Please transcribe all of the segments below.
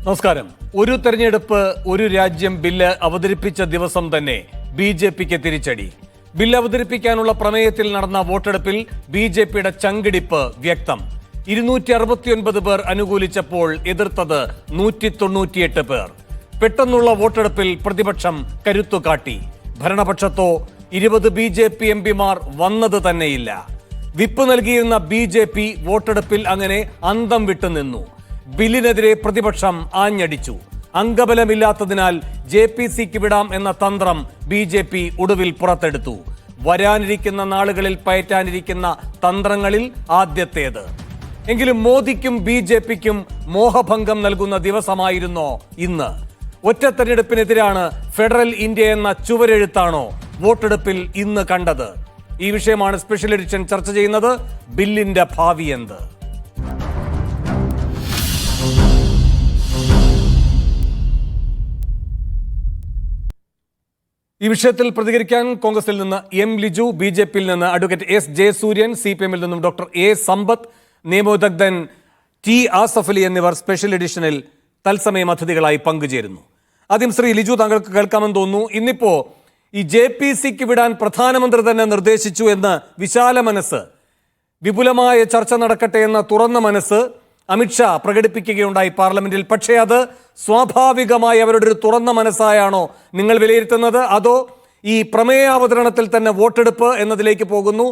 നമസ്കാരം. ഒരു തെരഞ്ഞെടുപ്പ് ഒരു രാജ്യം ബില്ല് അവതരിപ്പിച്ച ദിവസം തന്നെ ബി.ജെ.പിക്ക് തിരിച്ചടി. ബില്ല് അവതരിപ്പിക്കാനുള്ള പ്രമേയത്തിൽ നടന്ന വോട്ടെടുപ്പിൽ ബി.ജെ.പിയുടെ ചങ്കിടിപ്പ് വ്യക്തം. 269 പേർ അനുകൂലിച്ചപ്പോൾ എതിർത്തത് 198 പേർ. പെട്ടെന്നുള്ള വോട്ടെടുപ്പിൽ പ്രതിപക്ഷം കരുത്തുകാട്ടി. ഭരണപക്ഷത്തോ 20 ബി.ജെ.പി എംപിമാർ വന്നത് തന്നെയില്ല. വിപ്പ് നൽകിയിരുന്ന ബി.ജെ.പി വോട്ടെടുപ്പിൽ അങ്ങനെ അന്തം വിട്ടുനിന്നു. ബില്ലിനെതിരെ പ്രതിപക്ഷം ആഞ്ഞടിച്ചു. അംഗബലമില്ലാത്തതിനാൽ ജെ.പി.സിക്ക് വിടാം എന്ന തന്ത്രം ബി.ജെ.പി ഒടുവിൽ പുറത്തെടുത്തു. വരാനിരിക്കുന്ന നാളുകളിൽ പയറ്റാനിരിക്കുന്ന തന്ത്രങ്ങളിൽ ആദ്യത്തേത്. എങ്കിലും മോദിക്കും ബി.ജെ.പിക്കും മോഹഭംഗം നൽകുന്ന ദിവസമായിരുന്നോ ഇന്ന്? ഒറ്റ തെരഞ്ഞെടുപ്പിനെതിരാണ് ഫെഡറൽ ഇന്ത്യ എന്ന ചുവരെഴുത്താണോ വോട്ടെടുപ്പിൽ ഇന്ന് കണ്ടത്? ഈ വിഷയമാണ് സ്പെഷ്യൽ എഡിഷൻ ചർച്ച ചെയ്യുന്നത്. ബില്ലിന്റെ ഭാവി എന്ത്? ഈ വിഷയത്തിൽ പ്രതികരിക്കാൻ കോൺഗ്രസിൽ നിന്ന് എം ലിജു, ബി.ജെ.പിയിൽ നിന്ന് അഡ്വക്കേറ്റ് എസ് ജയസൂര്യൻ, സി.പി.എമ്മിൽ നിന്നും ഡോക്ടർ എ സമ്പത്ത്, നിയമവിദഗ്ധൻ ടി ആസഫ് അലി എന്നിവർ സ്പെഷ്യൽ എഡിഷനിൽ തത്സമയം അതിഥികളായി പങ്കുചേരുന്നു. ആദ്യം ശ്രീ ലിജു, താങ്കൾക്ക് കേൾക്കാമെന്ന് തോന്നുന്നു. ഇന്നിപ്പോ ഈ ജെ.പി.സിക്ക് വിടാൻ പ്രധാനമന്ത്രി തന്നെ നിർദ്ദേശിച്ചു എന്ന് വിശാല മനസ്സ്, വിപുലമായ ചർച്ച നടക്കട്ടെ എന്ന തുറന്ന മനസ്സ് അമിത്ഷാ പ്രകടിപ്പിക്കുകയുണ്ടായി പാർലമെന്റിൽ. പക്ഷേ അത് സ്വാഭാവികമായി അവരുടെ ഒരു തുറന്ന മനസ്സായാണോ നിങ്ങൾ വിലയിരുത്തുന്നത്? അതോ ഈ പ്രമേയാവതരണത്തിൽ തന്നെ വോട്ടെടുപ്പ് എന്നതിലേക്ക് പോകുന്നു?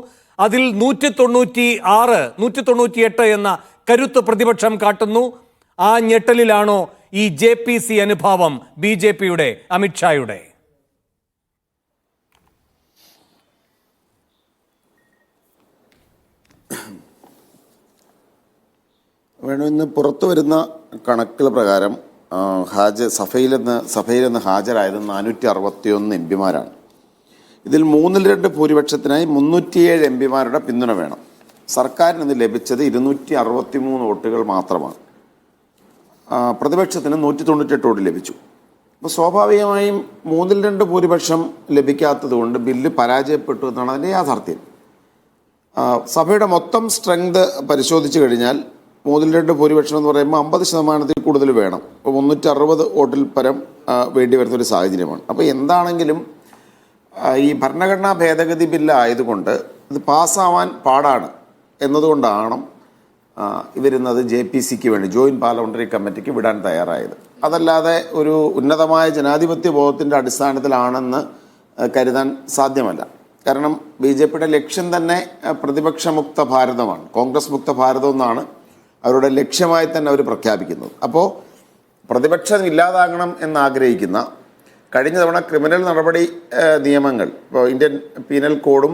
അതിൽ 198 എന്ന കരുത്ത് പ്രതിപക്ഷം കാട്ടുന്നു. ആ ഞെട്ടലിലാണോ ഈ ജെ.പി.സി അനുഭാവം ബി.ജെ.പിയുടെ, അമിത്ഷായുടെ? വേണു, ഇന്ന് പുറത്തു വരുന്ന കണക്കുകൾ പ്രകാരം സഭയിൽ നിന്ന് ഹാജരായത് 461 എംപിമാരാണ്. ഇതിൽ 2/3 ഭൂരിപക്ഷത്തിനായി 307 എംപിമാരുടെ പിന്തുണ വേണം. സർക്കാരിന് ഇന്ന് ലഭിച്ചത് 263 വോട്ടുകൾ മാത്രമാണ്. പ്രതിപക്ഷത്തിന് 198 വോട്ട് ലഭിച്ചു. അപ്പോൾ സ്വാഭാവികമായും 2/3 ഭൂരിപക്ഷം ലഭിക്കാത്തത് കൊണ്ട് ബില്ല് പരാജയപ്പെട്ടു എന്നാണ് അതിൻ്റെ യാഥാർത്ഥ്യം. സഭയുടെ മൊത്തം സ്ട്രെങ്ത് പരിശോധിച്ച് കഴിഞ്ഞാൽ 2/3 ഭൂരിപക്ഷം എന്ന് പറയുമ്പോൾ 50% കൂടുതൽ വേണം. അപ്പോൾ 360 വോട്ടിൽ പരം വേണ്ടി വരുന്നൊരു സാഹചര്യമാണ്. അപ്പോൾ എന്താണെങ്കിലും ഈ ഭരണഘടനാ ഭേദഗതി ബില്ല് ആയതുകൊണ്ട് ഇത് പാസ്സാവാൻ പാടാണ് എന്നതുകൊണ്ടാണ് ഇവരുന്നത് ജെ.പി.സിക്ക് വേണ്ടി, ജോയിൻറ്റ് പാർലമെൻ്ററി കമ്മിറ്റിക്ക് വിടാൻ തയ്യാറായത്. അതല്ലാതെ ഒരു ഉന്നതമായ ജനാധിപത്യ ബോധത്തിൻ്റെ അടിസ്ഥാനത്തിലാണെന്ന് കരുതാൻ സാധ്യമല്ല. കാരണം ബി.ജെ.പിയുടെ ലക്ഷ്യം തന്നെ പ്രതിപക്ഷമുക്ത ഭാരതമാണ്, കോൺഗ്രസ് മുക്ത ഭാരതം എന്നാണ് അവരുടെ ലക്ഷ്യമായി തന്നെ അവർ പ്രഖ്യാപിക്കുന്നത്. അപ്പോൾ പ്രതിപക്ഷം ഇല്ലാതാകണം എന്നാഗ്രഹിക്കുന്ന, കഴിഞ്ഞ തവണ ക്രിമിനൽ നടപടി നിയമങ്ങൾ, ഇപ്പോൾ ഇന്ത്യൻ പീനൽ കോഡും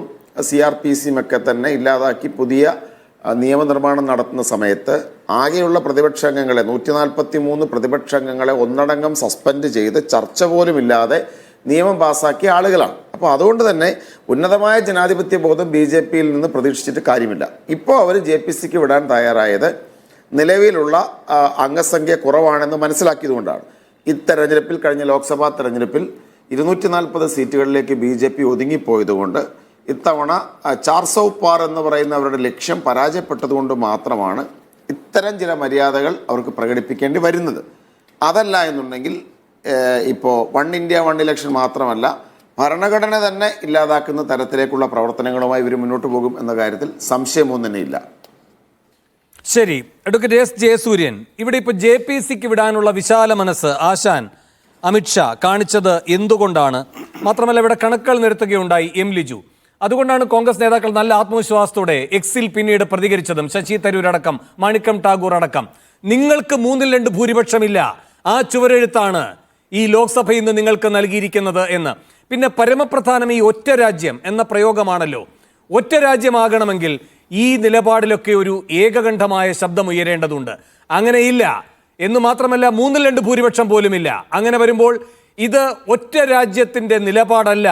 CRPCയും ഒക്കെ തന്നെ ഇല്ലാതാക്കി പുതിയ നിയമനിർമ്മാണം നടത്തുന്ന സമയത്ത് ആകെയുള്ള പ്രതിപക്ഷാംഗങ്ങളെ 143 പ്രതിപക്ഷാംഗങ്ങളെ ഒന്നടങ്കം സസ്പെൻഡ് ചെയ്ത് ചർച്ച പോലും ഇല്ലാതെ നിയമം പാസ്സാക്കിയ ആളുകളാണ്. അപ്പോൾ അതുകൊണ്ട് തന്നെ ഉന്നതമായ ജനാധിപത്യ ബോധം ബി.ജെ.പിയിൽ നിന്ന് പ്രതീക്ഷിച്ചിട്ട് കാര്യമില്ല. ഇപ്പോൾ അവർ ജെ.പി.സിക്ക് വിടാൻ തയ്യാറായത് നിലവിലുള്ള അംഗസംഖ്യ കുറവാണെന്ന് മനസ്സിലാക്കിയതുകൊണ്ടാണ്. ഇത്തെരഞ്ഞെടുപ്പിൽ, കഴിഞ്ഞ ലോക്സഭാ തെരഞ്ഞെടുപ്പിൽ 240 സീറ്റുകളിലേക്ക് ബി.ജെ.പി ഒതുങ്ങിപ്പോയതുകൊണ്ട് ഇത്തവണ 400 പാർ എന്ന് പറയുന്ന അവരുടെ ലക്ഷ്യം പരാജയപ്പെട്ടതുകൊണ്ട് മാത്രമാണ് ഇത്തരം ചില മര്യാദകൾ അവർക്ക് പ്രകടിപ്പിക്കേണ്ടി വരുന്നത്. അതല്ല എന്നുണ്ടെങ്കിൽ ഇപ്പോൾ 1 ഇന്ത്യ 1 ഇലക്ഷൻ മാത്രമല്ല, ഭരണഘടന തന്നെ ഇല്ലാതാക്കുന്ന തരത്തിലേക്കുള്ള പ്രവർത്തനങ്ങളുമായി ഇവർ മുന്നോട്ട് പോകും എന്ന കാര്യത്തിൽ സംശയമൊന്നും തന്നെയില്ല. ശരി, അഡ്വക്കേറ്റ് എസ് ജയസൂര്യൻ, ഇവിടെ ഇപ്പോൾ ജെ.പി.സിക്ക് വിടാനുള്ള വിശാല മനസ്സ് ആശാൻ അമിത്ഷാ കാണിച്ചത് എന്തുകൊണ്ടാണ്? മാത്രമല്ല ഇവിടെ കണക്കുകൾ നിരത്തുകയുണ്ടായി എം ലിജു. അതുകൊണ്ടാണ് കോൺഗ്രസ് നേതാക്കൾ നല്ല ആത്മവിശ്വാസത്തോടെ എക്സിൽ പിന്നീട് പ്രതികരിച്ചതും, ശശി തരൂരടക്കം, മാണിക്കം ടാഗോർ അടക്കം. നിങ്ങൾക്ക് 2/3 ഭൂരിപക്ഷമില്ല, ആ ചുവരെഴുത്താണ് ഈ ലോക്സഭ ഇന്ന് നിങ്ങൾക്ക് നൽകിയിരിക്കുന്നത് എന്ന്. പിന്നെ പരമപ്രധാനം ഈ ഒറ്റ രാജ്യം എന്ന പ്രയോഗമാണല്ലോ. ഒറ്റ രാജ്യമാകണമെങ്കിൽ ഈ നിലപാടിലൊക്കെ ഒരു ഏകകണ്ഠമായ ശബ്ദം ഉയരേണ്ടതുണ്ട്. അങ്ങനെയില്ല എന്ന് മാത്രമല്ല, 2/3 ഭൂരിപക്ഷം പോലുമില്ല. അങ്ങനെ വരുമ്പോൾ ഇത് ഒറ്റ രാജ്യത്തിൻ്റെ നിലപാടല്ല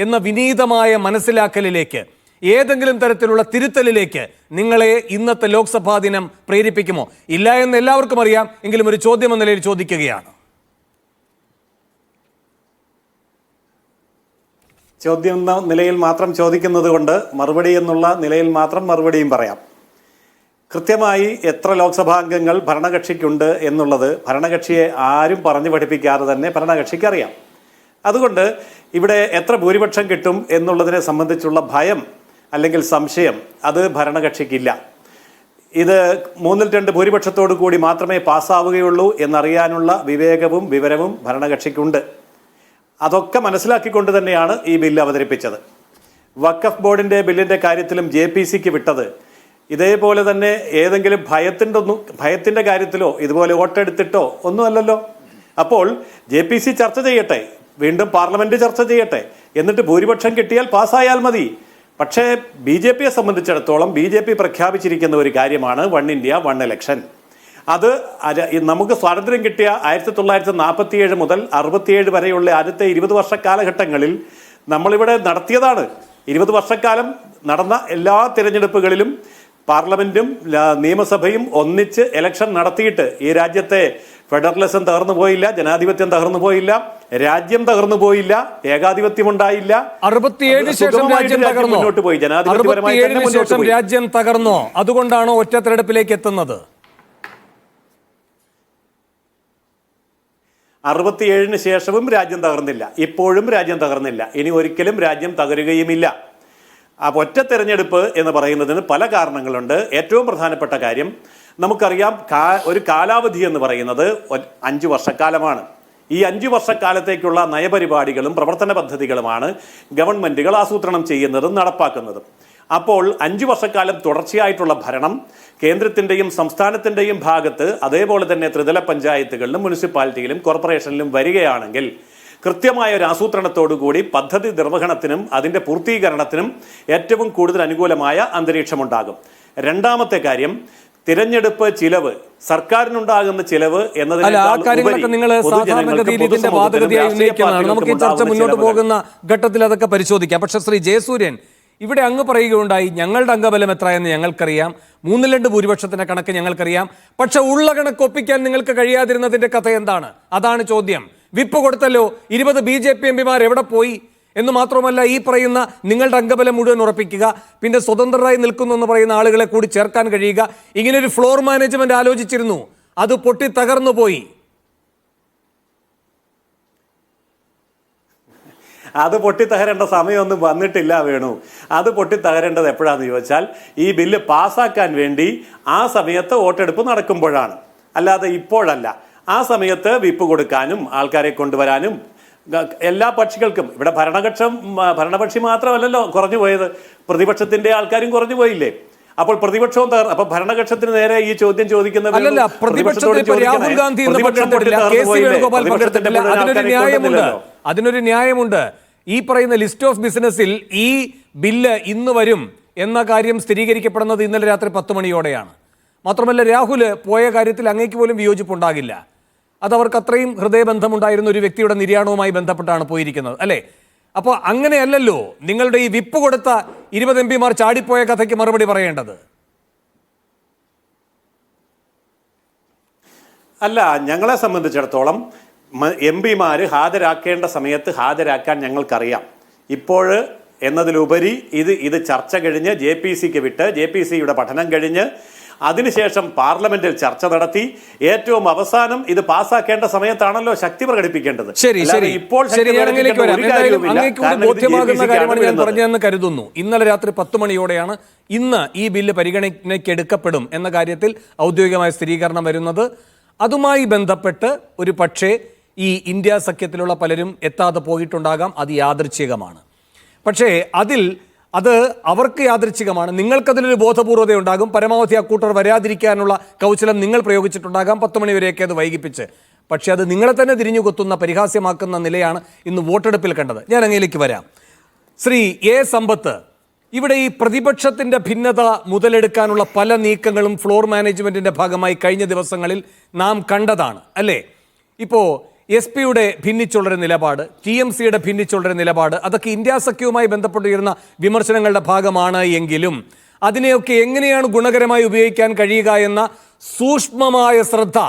എന്ന വിനീതമായ മനസ്സിലാക്കലിലേക്ക്, ഏതെങ്കിലും തരത്തിലുള്ള തിരുത്തലിലേക്ക് നിങ്ങളെ ഇന്നത്തെ ലോക്സഭാ ദിനം പ്രേരിപ്പിക്കുമോ? ഇല്ല എന്ന് എല്ലാവർക്കും അറിയാം, എങ്കിലും ഒരു ചോദ്യം എന്ന നിലയിൽ ചോദിക്കുകയാണ്. ചോദ്യം എന്ന നിലയിൽ മാത്രം ചോദിക്കുന്നത് കൊണ്ട് മറുപടി എന്നുള്ള നിലയിൽ മാത്രം മറുപടിയും പറയാം. കൃത്യമായി എത്ര ലോക്സഭാംഗങ്ങൾ ഭരണകക്ഷിക്കുണ്ട് എന്നുള്ളത് ഭരണകക്ഷിയെ ആരും പറഞ്ഞു പഠിപ്പിക്കാതെ തന്നെ ഭരണകക്ഷിക്ക് അറിയാം. അതുകൊണ്ട് ഇവിടെ എത്ര ഭൂരിപക്ഷം കിട്ടും എന്നുള്ളതിനെ സംബന്ധിച്ചുള്ള ഭയം അല്ലെങ്കിൽ സംശയം അത് ഭരണകക്ഷിക്കില്ല. ഇത് 2/3 ഭൂരിപക്ഷത്തോടു കൂടി മാത്രമേ പാസ്സാവുകയുള്ളൂ എന്നറിയാനുള്ള വിവേകവും വിവരവും ഭരണകക്ഷിക്കുണ്ട്. അതൊക്കെ മനസ്സിലാക്കിക്കൊണ്ട് തന്നെയാണ് ഈ ബില്ല് അവതരിപ്പിച്ചത്. വഖഫ് ബോർഡിന്റെ ബില്ലിന്റെ കാര്യത്തിലും JPCക്ക് വിട്ടത് ഇതേപോലെ തന്നെ ഏതെങ്കിലും ഭയത്തിന്റെ കാര്യത്തിലോ ഇതുപോലെ വോട്ടെടുത്തിട്ടോ ഒന്നുമല്ലല്ലോ. അപ്പോൾ JPC ചർച്ച ചെയ്യട്ടെ, വീണ്ടും പാർലമെന്റ് ചർച്ച ചെയ്യട്ടെ, എന്നിട്ട് ഭൂരിപക്ഷം കിട്ടിയാൽ പാസ്സായാൽ മതി. പക്ഷേ BJPയെ സംബന്ധിച്ചിടത്തോളം BJP പ്രഖ്യാപിച്ചിരിക്കുന്ന ഒരു കാര്യമാണ് 1 ഇന്ത്യ 1 ഇലക്ഷൻ. അത് നമുക്ക് സ്വാതന്ത്ര്യം കിട്ടിയ 1947 മുതൽ 67 വരെയുള്ള ആദ്യത്തെ 20 വർഷ കാലഘട്ടങ്ങളിൽ നമ്മളിവിടെ നടത്തിയതാണ്. 20 വർഷക്കാലം നടന്ന എല്ലാ തിരഞ്ഞെടുപ്പുകളിലും പാർലമെന്റും നിയമസഭയും ഒന്നിച്ച് ഇലക്ഷൻ നടത്തിയിട്ട് ഈ രാജ്യത്തെ ഫെഡറലിസം തകർന്നു പോയില്ല, ജനാധിപത്യം തകർന്നു പോയില്ല, രാജ്യം തകർന്നു പോയില്ല, ഏകാധിപത്യം ഉണ്ടായില്ല. 67 ശേഷം രാജ്യം തകർന്നു. മുന്നോട്ട് പോയി, ജനാധിപത്യപരമായി തന്നെ മുന്നോട്ട് പോയി. രാജ്യം തകർന്നോ? അതുകൊണ്ടാണോ ഒറ്റ തെരഞ്ഞെടുപ്പിലേക്ക് എത്തുന്നത്? 67 ശേഷവും രാജ്യം തകർന്നില്ല, ഇപ്പോഴും രാജ്യം തകർന്നില്ല, ഇനി ഒരിക്കലും രാജ്യം തകരുകയുമില്ല. ആ ഒറ്റ തെരഞ്ഞെടുപ്പ് എന്ന് പറയുന്നതിന് പല കാരണങ്ങളുണ്ട്. ഏറ്റവും പ്രധാനപ്പെട്ട കാര്യം നമുക്കറിയാം, ഒരു കാലാവധി എന്ന് പറയുന്നത് 5 വർഷക്കാലമാണ്. ഈ 5 വർഷക്കാലത്തേക്കുള്ള നയപരിപാടികളും പ്രവർത്തന പദ്ധതികളുമാണ് ഗവൺമെന്റുകൾ ആസൂത്രണം ചെയ്യുന്നതും നടപ്പാക്കുന്നതും. അപ്പോൾ 5 വർഷക്കാലം തുടർച്ചയായിട്ടുള്ള ഭരണം കേന്ദ്രത്തിന്റെയും സംസ്ഥാനത്തിന്റെയും ഭാഗത്ത്, അതേപോലെ തന്നെ ത്രിതല പഞ്ചായത്തുകളിലും മുനിസിപ്പാലിറ്റിയിലും കോർപ്പറേഷനിലും വരികയാണെങ്കിൽ കൃത്യമായ ഒരു ആസൂത്രണത്തോടു കൂടി പദ്ധതി നിർവഹണത്തിനും അതിന്റെ പൂർത്തീകരണത്തിനും ഏറ്റവും കൂടുതൽ അനുകൂലമായ അന്തരീക്ഷമുണ്ടാകും. രണ്ടാമത്തെ കാര്യം, തിരഞ്ഞെടുപ്പ് ചിലവ്, സർക്കാരിനുണ്ടാകുന്ന ചിലവ് നമുക്ക് ഈ ചർച്ച മുന്നോട്ട് പോകുന്ന ഘട്ടത്തിൽ അതൊക്കെ പരിശോധിക്കാം. പക്ഷെ ശ്രീ ജയസൂര്യൻ, ഇവിടെ അങ്ങ് പറയുകയുണ്ടായി, ഞങ്ങളുടെ അംഗബലം എത്ര എന്ന് ഞങ്ങൾക്കറിയാം, 3/2 ഭൂരിപക്ഷത്തിന്റെ കണക്ക് ഞങ്ങൾക്കറിയാം, പക്ഷെ ഉള്ള കണക്ക് ഒപ്പിക്കാൻ നിങ്ങൾക്ക് കഴിയാതിരുന്നതിന്റെ കഥ എന്താണ്? അതാണ് ചോദ്യം. വിപ്പ് കൊടുത്തല്ലോ, 20 BJP MPമാർ എവിടെ പോയി എന്ന് മാത്രമല്ല, ഈ പറയുന്ന നിങ്ങളുടെ അംഗബലം മുഴുവൻ ഉറപ്പിക്കുക, പിന്നെ സ്വതന്ത്രരായി നിൽക്കുന്നു എന്ന് പറയുന്ന ആളുകളെ കൂടി ചേർക്കാൻ കഴിയുക, ഇങ്ങനൊരു ഫ്ലോർ മാനേജ്മെന്റ് ആലോചിച്ചിരുന്നു, അത് പൊട്ടി തകർന്നു പോയി. അത് പൊട്ടിത്തകരേണ്ട സമയമൊന്നും വന്നിട്ടില്ല വേണു. അത് പൊട്ടിത്തകരേണ്ടത് എപ്പോഴാന്ന് ചോദിച്ചാൽ, ഈ ബില്ല് പാസ്സാക്കാൻ വേണ്ടി ആ സമയത്ത് വോട്ടെടുപ്പ് നടക്കുമ്പോഴാണ്, അല്ലാതെ ഇപ്പോഴല്ല. ആ സമയത്ത് വിപ്പ് കൊടുക്കാനും ആൾക്കാരെ കൊണ്ടുവരാനും എല്ലാ കക്ഷികൾക്കും, ഇവിടെ ഭരണപക്ഷി മാത്രമല്ലല്ലോ കുറഞ്ഞു പോയത്, പ്രതിപക്ഷത്തിന്റെ ആൾക്കാരും കുറഞ്ഞു പോയില്ലേ? അപ്പോൾ പ്രതിപക്ഷവും അപ്പൊ ഭരണപക്ഷത്തിന് നേരെ ഈ ചോദ്യം ചോദിക്കുന്നത് അതിനൊരു ന്യായമുണ്ട്. ഈ പറയുന്ന ലിസ്റ്റ് ഓഫ് ബിസിനസ്സിൽ ഈ ബില്ല് ഇന്ന് വരും എന്ന കാര്യം സ്ഥിരീകരിക്കപ്പെടുന്നത് ഇന്നലെ രാത്രി 10 മണിയോടെയാണ്. മാത്രമല്ല, രാഹുൽ പോയ കാര്യത്തിൽ അങ്ങേക്ക് പോലും വിയോജിപ്പുണ്ടാകില്ല. അത് അവർക്ക് അത്രയും ഹൃദയബന്ധമുണ്ടായിരുന്ന ഒരു വ്യക്തിയുടെ നിര്യാണവുമായി ബന്ധപ്പെട്ടാണ് പോയിരിക്കുന്നത്, അല്ലേ? അപ്പോൾ അങ്ങനെയല്ലല്ലോ നിങ്ങളുടെ ഈ വിപ്പ് കൊടുത്ത 20 MPമാർ ചാടിപ്പോയ കഥയ്ക്ക് മറുപടി പറയേണ്ടത്. അല്ല, ഞങ്ങളെ സംബന്ധിച്ചിടത്തോളം MPമാർ ഹാജരാക്കേണ്ട സമയത്ത് ഹാജരാക്കാൻ ഞങ്ങൾക്കറിയാം. ഇപ്പോൾ എന്നതിലുപരി ഇത് ചർച്ച കഴിഞ്ഞ് JPCക്ക് വിട്ട് JPCയുടെ പഠനം കഴിഞ്ഞ് അതിനുശേഷം പാർലമെന്റിൽ ചർച്ച നടത്തി ഏറ്റവും അവസാനം ഇത് പാസ്സാക്കേണ്ട സമയത്താണല്ലോ ശക്തി പ്രകടിപ്പിക്കേണ്ടത്. ഇപ്പോൾ ബോധ്യമാകുന്ന കാര്യമാണ് ഞാൻ പറഞ്ഞതെന്ന് കരുതുന്നു. ഇന്നലെ രാത്രി 10 മണിയോടെയാണ് ഇന്ന് ഈ ബില്ല് പരിഗണനയ്ക്കെടുക്കപ്പെടും എന്ന കാര്യത്തിൽ ഔദ്യോഗികമായ സ്ഥിരീകരണം വരുന്നത്. അതുമായി ബന്ധപ്പെട്ട് ഒരു പക്ഷേ ഈ ഇന്ത്യ സഖ്യത്തിലുള്ള പലരും എത്താതെ പോയിട്ടുണ്ടാകാം, അത് യാദൃച്ഛികമാണ്. പക്ഷേ അത് അവർക്ക് യാദൃച്ഛികമാണ്, നിങ്ങൾക്കതിലൊരു ബോധപൂർവത ഉണ്ടാകും. പരമാവധി അക്കൂട്ടർ വരാതിരിക്കാനുള്ള കൗശലം നിങ്ങൾ പ്രയോഗിച്ചിട്ടുണ്ടാകാം, 10 മണി വരെയൊക്കെ അത് വൈകിപ്പിച്ച്. പക്ഷേ അത് നിങ്ങളെ തന്നെ തിരിഞ്ഞു കൊത്തുന്ന, പരിഹാസ്യമാക്കുന്ന നിലയാണ് ഇന്ന് വോട്ടെടുപ്പിൽ കണ്ടത്. ഞാൻ അങ്ങയിലേക്ക് വരാം. ശ്രീ A. സമ്പത്ത്, ഇവിടെ ഈ പ്രതിപക്ഷത്തിൻ്റെ ഭിന്നത മുതലെടുക്കാനുള്ള പല നീക്കങ്ങളും ഫ്ലോർ മാനേജ്മെൻറ്റിൻ്റെ ഭാഗമായി കഴിഞ്ഞ ദിവസങ്ങളിൽ നാം കണ്ടതാണ്, അല്ലേ? ഇപ്പോൾ SP-യുടെ ഭിന്നിച്ചുള്ളൊരു നിലപാട്, TMCയുടെ ഭിന്നിച്ചുള്ളൊരു നിലപാട്, അതൊക്കെ ഇന്ത്യ സഖ്യവുമായി ബന്ധപ്പെട്ടിരുന്ന വിമർശനങ്ങളുടെ ഭാഗമാണ് എങ്കിലും അതിനെയൊക്കെ എങ്ങനെയാണ് ഗുണകരമായി ഉപയോഗിക്കാൻ കഴിയുക എന്ന സൂക്ഷ്മമായ ശ്രദ്ധ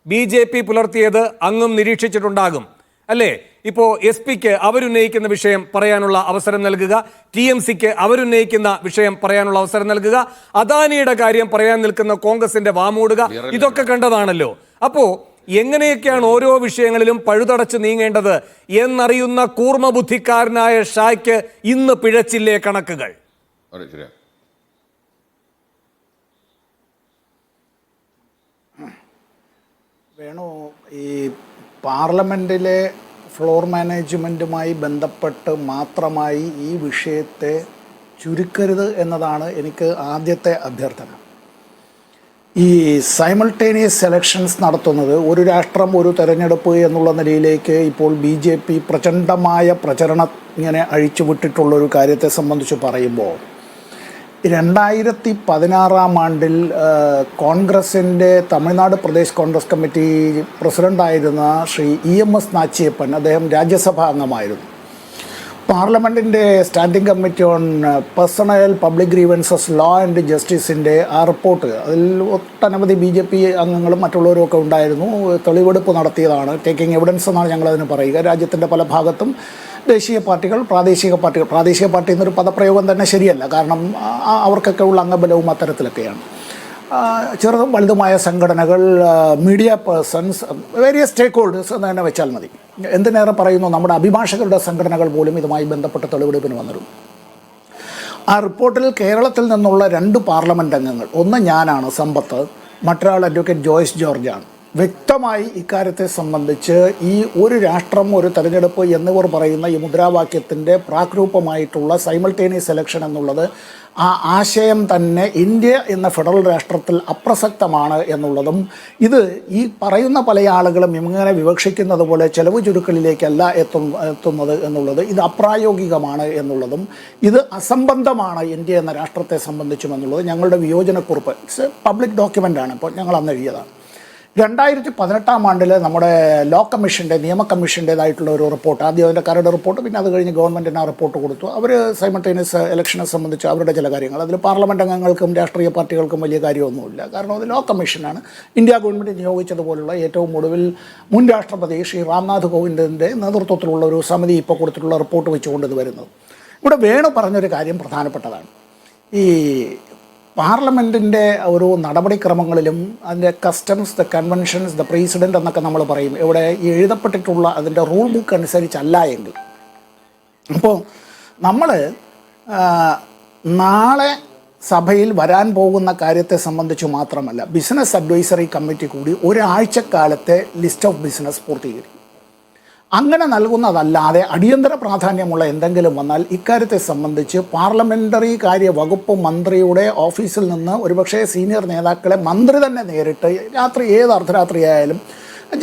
BJP പുലർത്തിയത് അങ്ങും നിരീക്ഷിച്ചിട്ടുണ്ടാകും. അല്ലേ? ഇപ്പോൾ SP-ക്ക് അവരുന്നയിക്കുന്ന വിഷയം പറയാനുള്ള അവസരം നൽകുക, TMC-ക്ക് അവരുന്നയിക്കുന്ന വിഷയം പറയാനുള്ള അവസരം നൽകുക, അദാനിയുടെ കാര്യം പറയാൻ നിൽക്കുന്ന കോൺഗ്രസിന്റെ വാമൂടുക, ഇതൊക്കെ കണ്ടതാണല്ലോ. അപ്പോ എങ്ങനെയൊക്കെയാണ് ഓരോ വിഷയങ്ങളിലും പഴുതടച്ച് നീങ്ങേണ്ടത് എന്നറിയുന്ന കൂർമ്മബുദ്ധിക്കാരനായ ഷായ്ക്ക് ഇന്ന് പിഴച്ചില്ലേ കണക്കുകൾ? വേണു, ഈ പാർലമെൻറ്റിലെ ഫ്ലോർ മാനേജ്മെൻറ്റുമായി ബന്ധപ്പെട്ട് മാത്രമായി ഈ വിഷയത്തെ ചുരുക്കരുത് എന്നതാണ് എനിക്ക് ആദ്യത്തെ അഭ്യർത്ഥന. ഈ സൈമൾട്ടേനിയസ് എലക്ഷൻസ് നടത്തുന്നത് ഒരു രാഷ്ട്രം ഒരു തെരഞ്ഞെടുപ്പ് എന്നുള്ള നിലയിലേക്ക് ഇപ്പോൾ BJP പ്രചണ്ഡമായ പ്രചരണം ഇങ്ങനെ അഴിച്ചുവിട്ടിട്ടുള്ളൊരു കാര്യത്തെ സംബന്ധിച്ച് പറയുമ്പോൾ 2016 കോൺഗ്രസിൻ്റെ തമിഴ്നാട് പ്രദേശ് കോൺഗ്രസ് കമ്മിറ്റി പ്രസിഡൻ്റായിരുന്ന ശ്രീ EMS നാച്ചിയപ്പൻ, അദ്ദേഹം രാജ്യസഭാ അംഗമായിരുന്നു. പാർലമെൻറ്റിൻ്റെ standing committee on personnel public grievances law and ജസ്റ്റിസിൻ്റെ ആ റിപ്പോർട്ട്, അതിൽ ഒട്ടനവധി BJP അംഗങ്ങളും മറ്റുള്ളവരുമൊക്കെ ഉണ്ടായിരുന്നു. തെളിവെടുപ്പ് നടത്തിയതാണ്. ടേക്കിംഗ് എവിഡൻസ് എന്നാണ് ഞങ്ങളതിന് പറയുക. രാജ്യത്തിൻ്റെ പല ഭാഗത്തും ദേശീയ പാർട്ടികൾ, പ്രാദേശിക പാർട്ടി എന്നൊരു പദപ്രയോഗം തന്നെ ശരിയല്ല, കാരണം അവർക്കൊക്കെ ഉള്ള അംഗബലവും അത്തരത്തിലൊക്കെയാണ്. ചെറുതും വലുതുമായ സംഘടനകൾ, മീഡിയ പേഴ്സൺസ്, വേരിയസ് സ്റ്റേക്ക് ഹോൾഡേഴ്സ് എന്ന് തന്നെ വെച്ചാൽ മതി. എന്തിനേറെ പറയുന്നു, നമ്മുടെ അഭിഭാഷകരുടെ സംഘടനകൾ പോലും ഇതുമായി ബന്ധപ്പെട്ട് തെളിവെടുപ്പിന് വന്നിരുന്നു. ആ റിപ്പോർട്ടിൽ കേരളത്തിൽ നിന്നുള്ള 2 പാർലമെൻറ്റ് അംഗങ്ങൾ, ഒന്ന് ഞാനാണ്, സമ്പത്ത്, മറ്റൊരാൾ അഡ്വക്കേറ്റ് ജോയ്സ് ജോർജാണ്, വ്യക്തമായി ഇക്കാര്യത്തെ സംബന്ധിച്ച് ഈ ഒരു രാഷ്ട്രം ഒരു തെരഞ്ഞെടുപ്പ് എന്നിവർ പറയുന്ന ഈ മുദ്രാവാക്യത്തിൻ്റെ പ്രാക്രൂപമായിട്ടുള്ള സൈമൾട്ടേനിയസ് എലക്ഷൻ എന്നുള്ളത് ആ ആശയം തന്നെ ഇന്ത്യ എന്ന ഫെഡറൽ രാഷ്ട്രത്തിൽ അപ്രസക്തമാണ് എന്നുള്ളതും, ഇത് ഈ പറയുന്ന പല ആളുകളും ഇങ്ങനെ വിവക്ഷിക്കുന്നത് പോലെ ചെലവ് ചുരുക്കലിലേക്കല്ല എത്തുന്നത് എന്നുള്ളത്, ഇത് അപ്രായോഗികമാണ് എന്നുള്ളതും, ഇത് അസംബന്ധമാണ് ഇന്ത്യ എന്ന രാഷ്ട്രത്തെ സംബന്ധിച്ചും എന്നുള്ളത് ഞങ്ങളുടെ വിയോജനക്കുറിപ്പ്, ഇറ്റ്സ് പബ്ലിക് ഡോക്യുമെൻ്റാണ്, ഇപ്പോൾ ഞങ്ങൾ അന്ന് എഴുതിയതാണ്. 2018 നമ്മുടെ ലോ കമ്മീഷൻ്റെ, നിയമ കമ്മീഷൻ്റേതായിട്ടുള്ള ഒരു റിപ്പോർട്ട്, ആദ്യം അതിൻ്റെ കരട് റിപ്പോർട്ട്, പിന്നെ അത് കഴിഞ്ഞ് ഗവൺമെൻറ്റിന് ആ റിപ്പോർട്ട് കൊടുത്തു. അവർ സൈമൾട്ടേനിയസ് ഇലക്ഷനെ സംബന്ധിച്ച് അവരുടെ ചില കാര്യങ്ങൾ, അതിൽ പാർലമെൻറ്റ് അംഗങ്ങൾക്കും രാഷ്ട്രീയ പാർട്ടികൾക്കും വലിയ കാര്യമൊന്നുമില്ല, കാരണം അത് ലോ കമ്മീഷനാണ്. ഇന്ത്യ ഗവൺമെൻറ് നിയോഗിച്ചതുപോലുള്ള ഏറ്റവും ഒടുവിൽ മുൻ രാഷ്ട്രപതി ശ്രീ രാംനാഥ് കോവിന്ദിൻ്റെ നേതൃത്വത്തിലുള്ള ഒരു സമിതി ഇപ്പോൾ കൊടുത്തിട്ടുള്ള റിപ്പോർട്ട് വെച്ചുകൊണ്ട് ഇത് വരുന്നത്. ഇവിടെ വേണു പറഞ്ഞൊരു കാര്യം പ്രധാനപ്പെട്ടതാണ്. ഈ പാർലമെൻറ്റിൻ്റെ ഒരു നടപടിക്രമങ്ങളിലും അതിൻ്റെ customs, the conventions, the president എന്നൊക്കെ നമ്മൾ പറയും, ഇവിടെ ഈ എഴുതപ്പെട്ടിട്ടുള്ള അതിൻ്റെ റൂൾ ബുക്ക് അനുസരിച്ചല്ല എങ്കിൽ, അപ്പോൾ നമ്മൾ നാളെ സഭയിൽ വരാൻ പോകുന്ന കാര്യത്തെ സംബന്ധിച്ച് മാത്രമല്ല, ബിസിനസ് അഡ്വൈസറി കമ്മിറ്റി കൂടി ഒരാഴ്ചക്കാലത്തെ ലിസ്റ്റ് ഓഫ് ബിസിനസ് പൂർത്തീകരിക്കും. അങ്ങനെ നൽകുന്നതല്ലാതെ അടിയന്തര പ്രാധാന്യമുള്ള എന്തെങ്കിലും വന്നാൽ ഇക്കാര്യത്തെ സംബന്ധിച്ച് പാർലമെൻ്ററി കാര്യ വകുപ്പ് മന്ത്രിയുടെ ഓഫീസിൽ നിന്ന് ഒരുപക്ഷേ സീനിയർ നേതാക്കളെ മന്ത്രി തന്നെ നേരിട്ട് ഏത് അർദ്ധരാത്രിയായാലും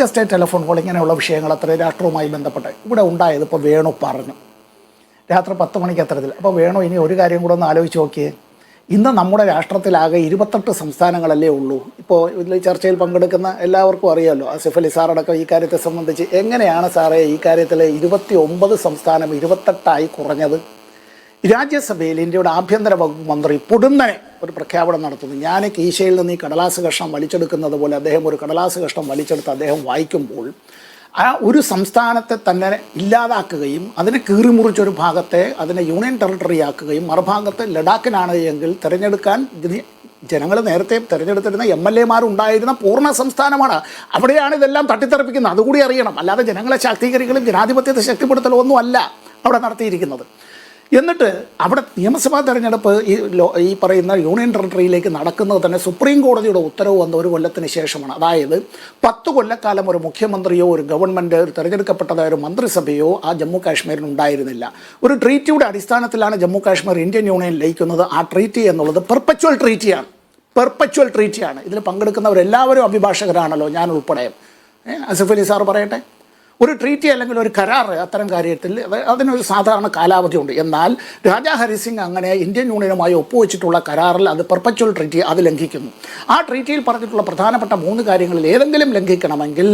ജസ്റ്റ് ടെലിഫോൺ കോൾ, ഇങ്ങനെയുള്ള വിഷയങ്ങൾ അത്ര രാഷ്ട്രവുമായി ബന്ധപ്പെട്ട് ഇവിടെ ഉണ്ടായത് ഇപ്പോൾ വേണു പറഞ്ഞു രാത്രി 10 മണിക്ക് അത്തരത്തിൽ. അപ്പോൾ വേണു, ഇനി ഒരു കാര്യം കൂടെ ഒന്ന് ആലോചിച്ച് നോക്കിയേ. ഇന്ന് നമ്മുടെ രാഷ്ട്രത്തിലാകെ 28 സംസ്ഥാനങ്ങളല്ലേ ഉള്ളൂ. ഇപ്പോൾ ഇതിൽ ചർച്ചയിൽ പങ്കെടുക്കുന്ന എല്ലാവർക്കും അറിയാമല്ലോ, ആസിഫ് അലി സാറടക്കം ഈ കാര്യത്തെ സംബന്ധിച്ച് എങ്ങനെയാണ് സാറേ ഈ കാര്യത്തിൽ 29 സംസ്ഥാനം 28ആയി കുറഞ്ഞത്? രാജ്യസഭയിൽ ഇന്ത്യയുടെ ആഭ്യന്തര വകുപ്പ് മന്ത്രി പൊടുന്നനെ ഒരു പ്രഖ്യാപനം നടത്തുന്നു. ഞാൻ കീശയിൽ നിന്ന് ഈ കടലാസ് കഷ്ണം വലിച്ചെടുക്കുന്നത് പോലെ അദ്ദേഹം ഒരു കടലാസ് കഷ്ണം വലിച്ചെടുത്ത് അദ്ദേഹം വായിക്കുമ്പോൾ ആ ഒരു സംസ്ഥാനത്തെ തന്നെ ഇല്ലാതാക്കുകയും അതിനെ കീറിമുറിച്ചൊരു ഭാഗത്തെ അതിനെ യൂണിയൻ ടെറിട്ടറി ആക്കുകയും മറുഭാഗത്ത് ലഡാക്കിനാണ് എങ്കിൽ തിരഞ്ഞെടുക്കാൻ ജനങ്ങൾ നേരത്തെ തിരഞ്ഞെടുത്തിരുന്ന MLA-മാരുണ്ടായിരുന്ന പൂർണ്ണ സംസ്ഥാനമാണ്. അവിടെയാണ് ഇതെല്ലാം തട്ടിത്തെറിപ്പിക്കുന്നത്, അതുകൂടി അറിയണം. അല്ലാതെ ജനങ്ങളെ ശാക്തീകരിക്കലും ജനാധിപത്യത്തെ ശക്തിപ്പെടുത്തലോ ഒന്നും അല്ല അവിടെ നടത്തിയിരിക്കുന്നത്. എന്നിട്ട് അവിടെ നിയമസഭാ തെരഞ്ഞെടുപ്പ് ഈ പറയുന്ന യൂണിയൻ ടെറിട്ടറിയിലേക്ക് നടക്കുന്നത് തന്നെ സുപ്രീം കോടതിയുടെ ഉത്തരവ് വന്ന 1 കൊല്ലത്തിന് ശേഷമാണ്. അതായത് 10 കൊല്ലക്കാലം ഒരു മുഖ്യമന്ത്രിയോ ഒരു ഗവൺമെൻറ് ഒരു തിരഞ്ഞെടുക്കപ്പെട്ടതായ ഒരു മന്ത്രിസഭയോ ആ ജമ്മു കാശ്മീരിന് ഉണ്ടായിരുന്നില്ല. ഒരു ട്രീറ്റിയുടെ അടിസ്ഥാനത്തിലാണ് ജമ്മു കാശ്മീർ ഇന്ത്യൻ യൂണിയൻ ലയിക്കുന്നത്. ആ ട്രീറ്റി എന്നുള്ളത് പെർപ്പച്വൽ ട്രീറ്റിയാണ്. ഇതിൽ പങ്കെടുക്കുന്നവരെല്ലാവരും അഭിഭാഷകരാണല്ലോ, ഞാൻ ഉൾപ്പെടെ. ആസിഫ് അലി സാർ പറയട്ടെ, ഒരു ട്രീറ്റി അല്ലെങ്കിൽ ഒരു കരാർ അത്തരം കാര്യത്തിൽ അതിനൊരു സാധാരണ കാലാവധിയുണ്ട്. എന്നാൽ രാജാ ഹരിസിംഗ് അങ്ങനെ ഇന്ത്യൻ യൂണിയനുമായി ഒപ്പുവെച്ചിട്ടുള്ള കരാറിൽ അത് പെർപ്പച്വൽ ട്രീറ്റി അത് ലംഘിക്കുന്നു. ആ ട്രീറ്റിയിൽ പറഞ്ഞിട്ടുള്ള പ്രധാനപ്പെട്ട 3 കാര്യങ്ങളിൽ ഏതെങ്കിലും ലംഘിക്കണമെങ്കിൽ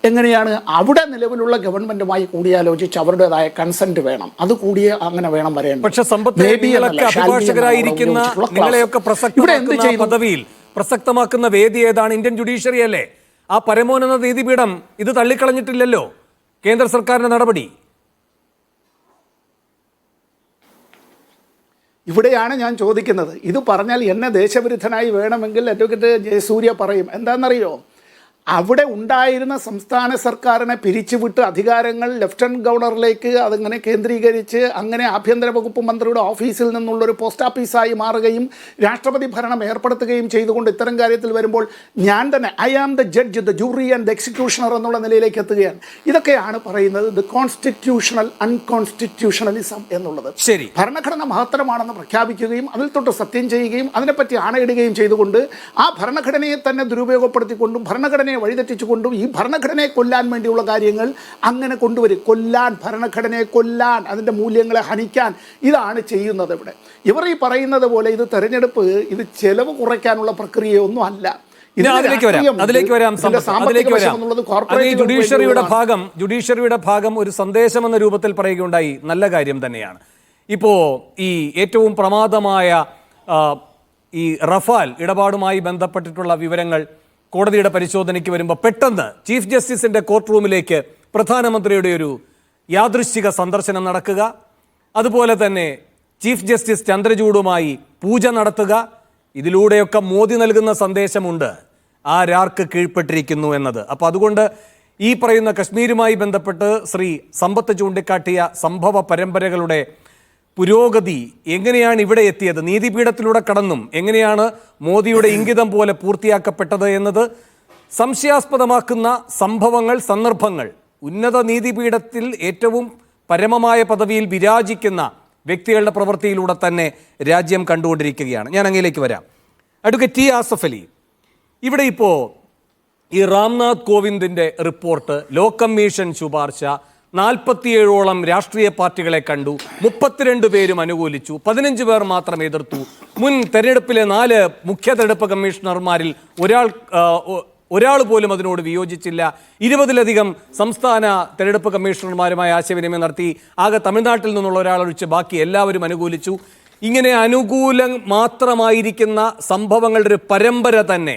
എങ്ങനെയാണ്? അവിടെ നിലവിലുള്ള ഗവൺമെൻറ്റുമായി കൂടിയാലോചിച്ച് അവരുടേതായ കൺസെൻറ്റ് വേണം, അത് കൂടിയേ അങ്ങനെ വേണം വരേണ്ടത്. പക്ഷേ അഭിഭാഷകരായിരിക്കുന്ന നിങ്ങളെയൊക്കെ പ്രസക്തമാക്കുന്ന വേദി ഏതാണ്? ഇന്ത്യൻ ജുഡീഷ്യറി അല്ലേ? ആ പരമോന്നത നീതിപീഠം ഇത് തള്ളിക്കളഞ്ഞിട്ടില്ലല്ലോ. കേന്ദ്ര സർക്കാരിന്റെ നടപടി? ഇവിടെയാണ് ഞാൻ ചോദിക്കുന്നത്. ഇത് പറഞ്ഞാൽ എന്നെ ദേശവിരുദ്ധനായി വേണമെങ്കിൽ അഡ്വക്കേറ്റ് ജയസൂര്യ പറയും. എന്താണെന്നറിയോ, അവിടെ ഉണ്ടായിരുന്ന സംസ്ഥാന സർക്കാരിനെ പിരിച്ചുവിട്ട് അധികാരങ്ങൾ ലഫ്റ്റനന്റ് ഗവർണറിലേക്ക് അതങ്ങനെ കേന്ദ്രീകരിച്ച് അങ്ങനെ ആഭ്യന്തര വകുപ്പ് മന്ത്രിയുടെ ഓഫീസിൽ നിന്നുള്ളൊരു പോസ്റ്റ് ഓഫീസായി മാറുകയും രാഷ്ട്രപതി ഭരണം ഏർപ്പെടുത്തുകയും ചെയ്തുകൊണ്ട് ഇത്തരം കാര്യത്തിൽ വരുമ്പോൾ ഞാൻ തന്നെ I am the judge, the jury and the executioner എന്നുള്ള നിലയിലേക്ക് എത്തുകയാണ്. ഇതൊക്കെയാണ് പറയുന്നത് ദ കോൺസ്റ്റിറ്റ്യൂഷണൽ അൺകോൺസ്റ്റിറ്റ്യൂഷണലിസം എന്നുള്ളത്. ശരി, ഭരണഘടന മഹത്തരമാണെന്ന് പ്രഖ്യാപിക്കുകയും അതിൽ തൊട്ട് സത്യം ചെയ്യുകയും അതിനെപ്പറ്റി ആണയിടുകയും ചെയ്തുകൊണ്ട് ആ ഭരണഘടനയെ തന്നെ ദുരുപയോഗപ്പെടുത്തിക്കൊണ്ടും ഭരണഘടനയെ വഴിതെറ്റിച്ചുകൊണ്ടും ഈ ഭരണഘടനയെ കൊല്ലാൻ വേണ്ടിയുള്ള കാര്യങ്ങൾ അങ്ങനെ കൊണ്ടുവരും. ഭരണഘടനയെ കൊല്ലാൻ, അതിൻ്റെ മൂല്യങ്ങളെ ഹനിക്കാൻ, ഇതാണ് ചെയ്യുന്നത് ഇവിടെ. ഇവർ ഈ പറയുന്നത് പോലെ ഇത് തെരഞ്ഞെടുപ്പ്, ഇത് ചെലവ് കുറയ്ക്കാനുള്ള പ്രക്രിയയൊന്നും അല്ല. ജുഡീഷ്യറിയുടെ ഭാഗം ഒരു സന്ദേശം എന്ന രൂപത്തിൽ പറയുകയുണ്ടായി. നല്ല കാര്യം തന്നെയാണ്. ഇപ്പോ ഈ ഏറ്റവും പ്രമാദമായ ഈ റഫാൽ ഇടപാടുമായി ബന്ധപ്പെട്ടിട്ടുള്ള വിവരങ്ങൾ കോടതിയുടെ പരിശോധനയ്ക്ക് വരുമ്പോൾ പെട്ടെന്ന് ചീഫ് ജസ്റ്റിസിന്റെ കോർട്ട് റൂമിലേക്ക് പ്രധാനമന്ത്രിയുടെ ഒരു യാദൃശ്ചിക സന്ദർശനം നടക്കുക, അതുപോലെ തന്നെ ചീഫ് ജസ്റ്റിസ് ചന്ദ്രചൂഡുമായി പൂജ നടത്തുക, ഇതിലൂടെയൊക്കെ മോദി നൽകുന്ന സന്ദേശമുണ്ട് ആരാർക്ക് കീഴ്പ്പെട്ടിരിക്കുന്നു എന്നത്. അപ്പോൾ അതുകൊണ്ട് ഈ പറയുന്ന കശ്മീരുമായി ബന്ധപ്പെട്ട് ശ്രീ സമ്പത്ത് ചൂണ്ടിക്കാട്ടിയ സംഭവ പരമ്പരകളുടെ പുരോഗതി എങ്ങനെയാണ് ഇവിടെ എത്തിയത്, നീതിപീഠത്തിലൂടെ കടന്നും എങ്ങനെയാണ് മോദിയുടെ ഇംഗിതം പോലെ പൂർത്തിയാക്കപ്പെട്ടത് എന്നത് സംശയാസ്പദമാക്കുന്ന സംഭവങ്ങൾ, സന്ദർഭങ്ങൾ ഉന്നത നീതിപീഠത്തിൽ ഏറ്റവും പരമമായ പദവിയിൽ വിരാജിക്കുന്ന വ്യക്തികളുടെ പ്രവൃത്തിയിലൂടെ തന്നെ രാജ്യം കണ്ടുകൊണ്ടിരിക്കുകയാണ്. ഞാൻ അങ്ങയിലേക്ക് വരാം. അഡ്വക്കേറ്റ് ടി ആസഫ് അലി, ഇവിടെ ഇപ്പോൾ ഈ രാംനാഥ് കോവിന്ദിൻ്റെ റിപ്പോർട്ട്, ലോ കമ്മീഷൻ ശുപാർശ, 47ഓളം രാഷ്ട്രീയ പാർട്ടികളെ കണ്ടു, 32 പേരും അനുകൂലിച്ചു, 15 പേർ മാത്രം എതിർത്തു. മുൻ തെരഞ്ഞെടുപ്പിലെ 4 മുഖ്യ തെരഞ്ഞെടുപ്പ് കമ്മീഷണർമാരിൽ ഒരാൾ പോലും അതിനോട് വിയോജിച്ചില്ല. 20ലധികം സംസ്ഥാന തെരഞ്ഞെടുപ്പ് കമ്മീഷണർമാരുമായി ആശയവിനിമയം നടത്തി. ആകെ തമിഴ്നാട്ടിൽ നിന്നുള്ള ഒരാളൊഴിച്ച് ബാക്കി എല്ലാവരും അനുകൂലിച്ചു. ഇങ്ങനെ അനുകൂലം മാത്രമായിരിക്കുന്ന സംഭവങ്ങളുടെ ഒരു പരമ്പര തന്നെ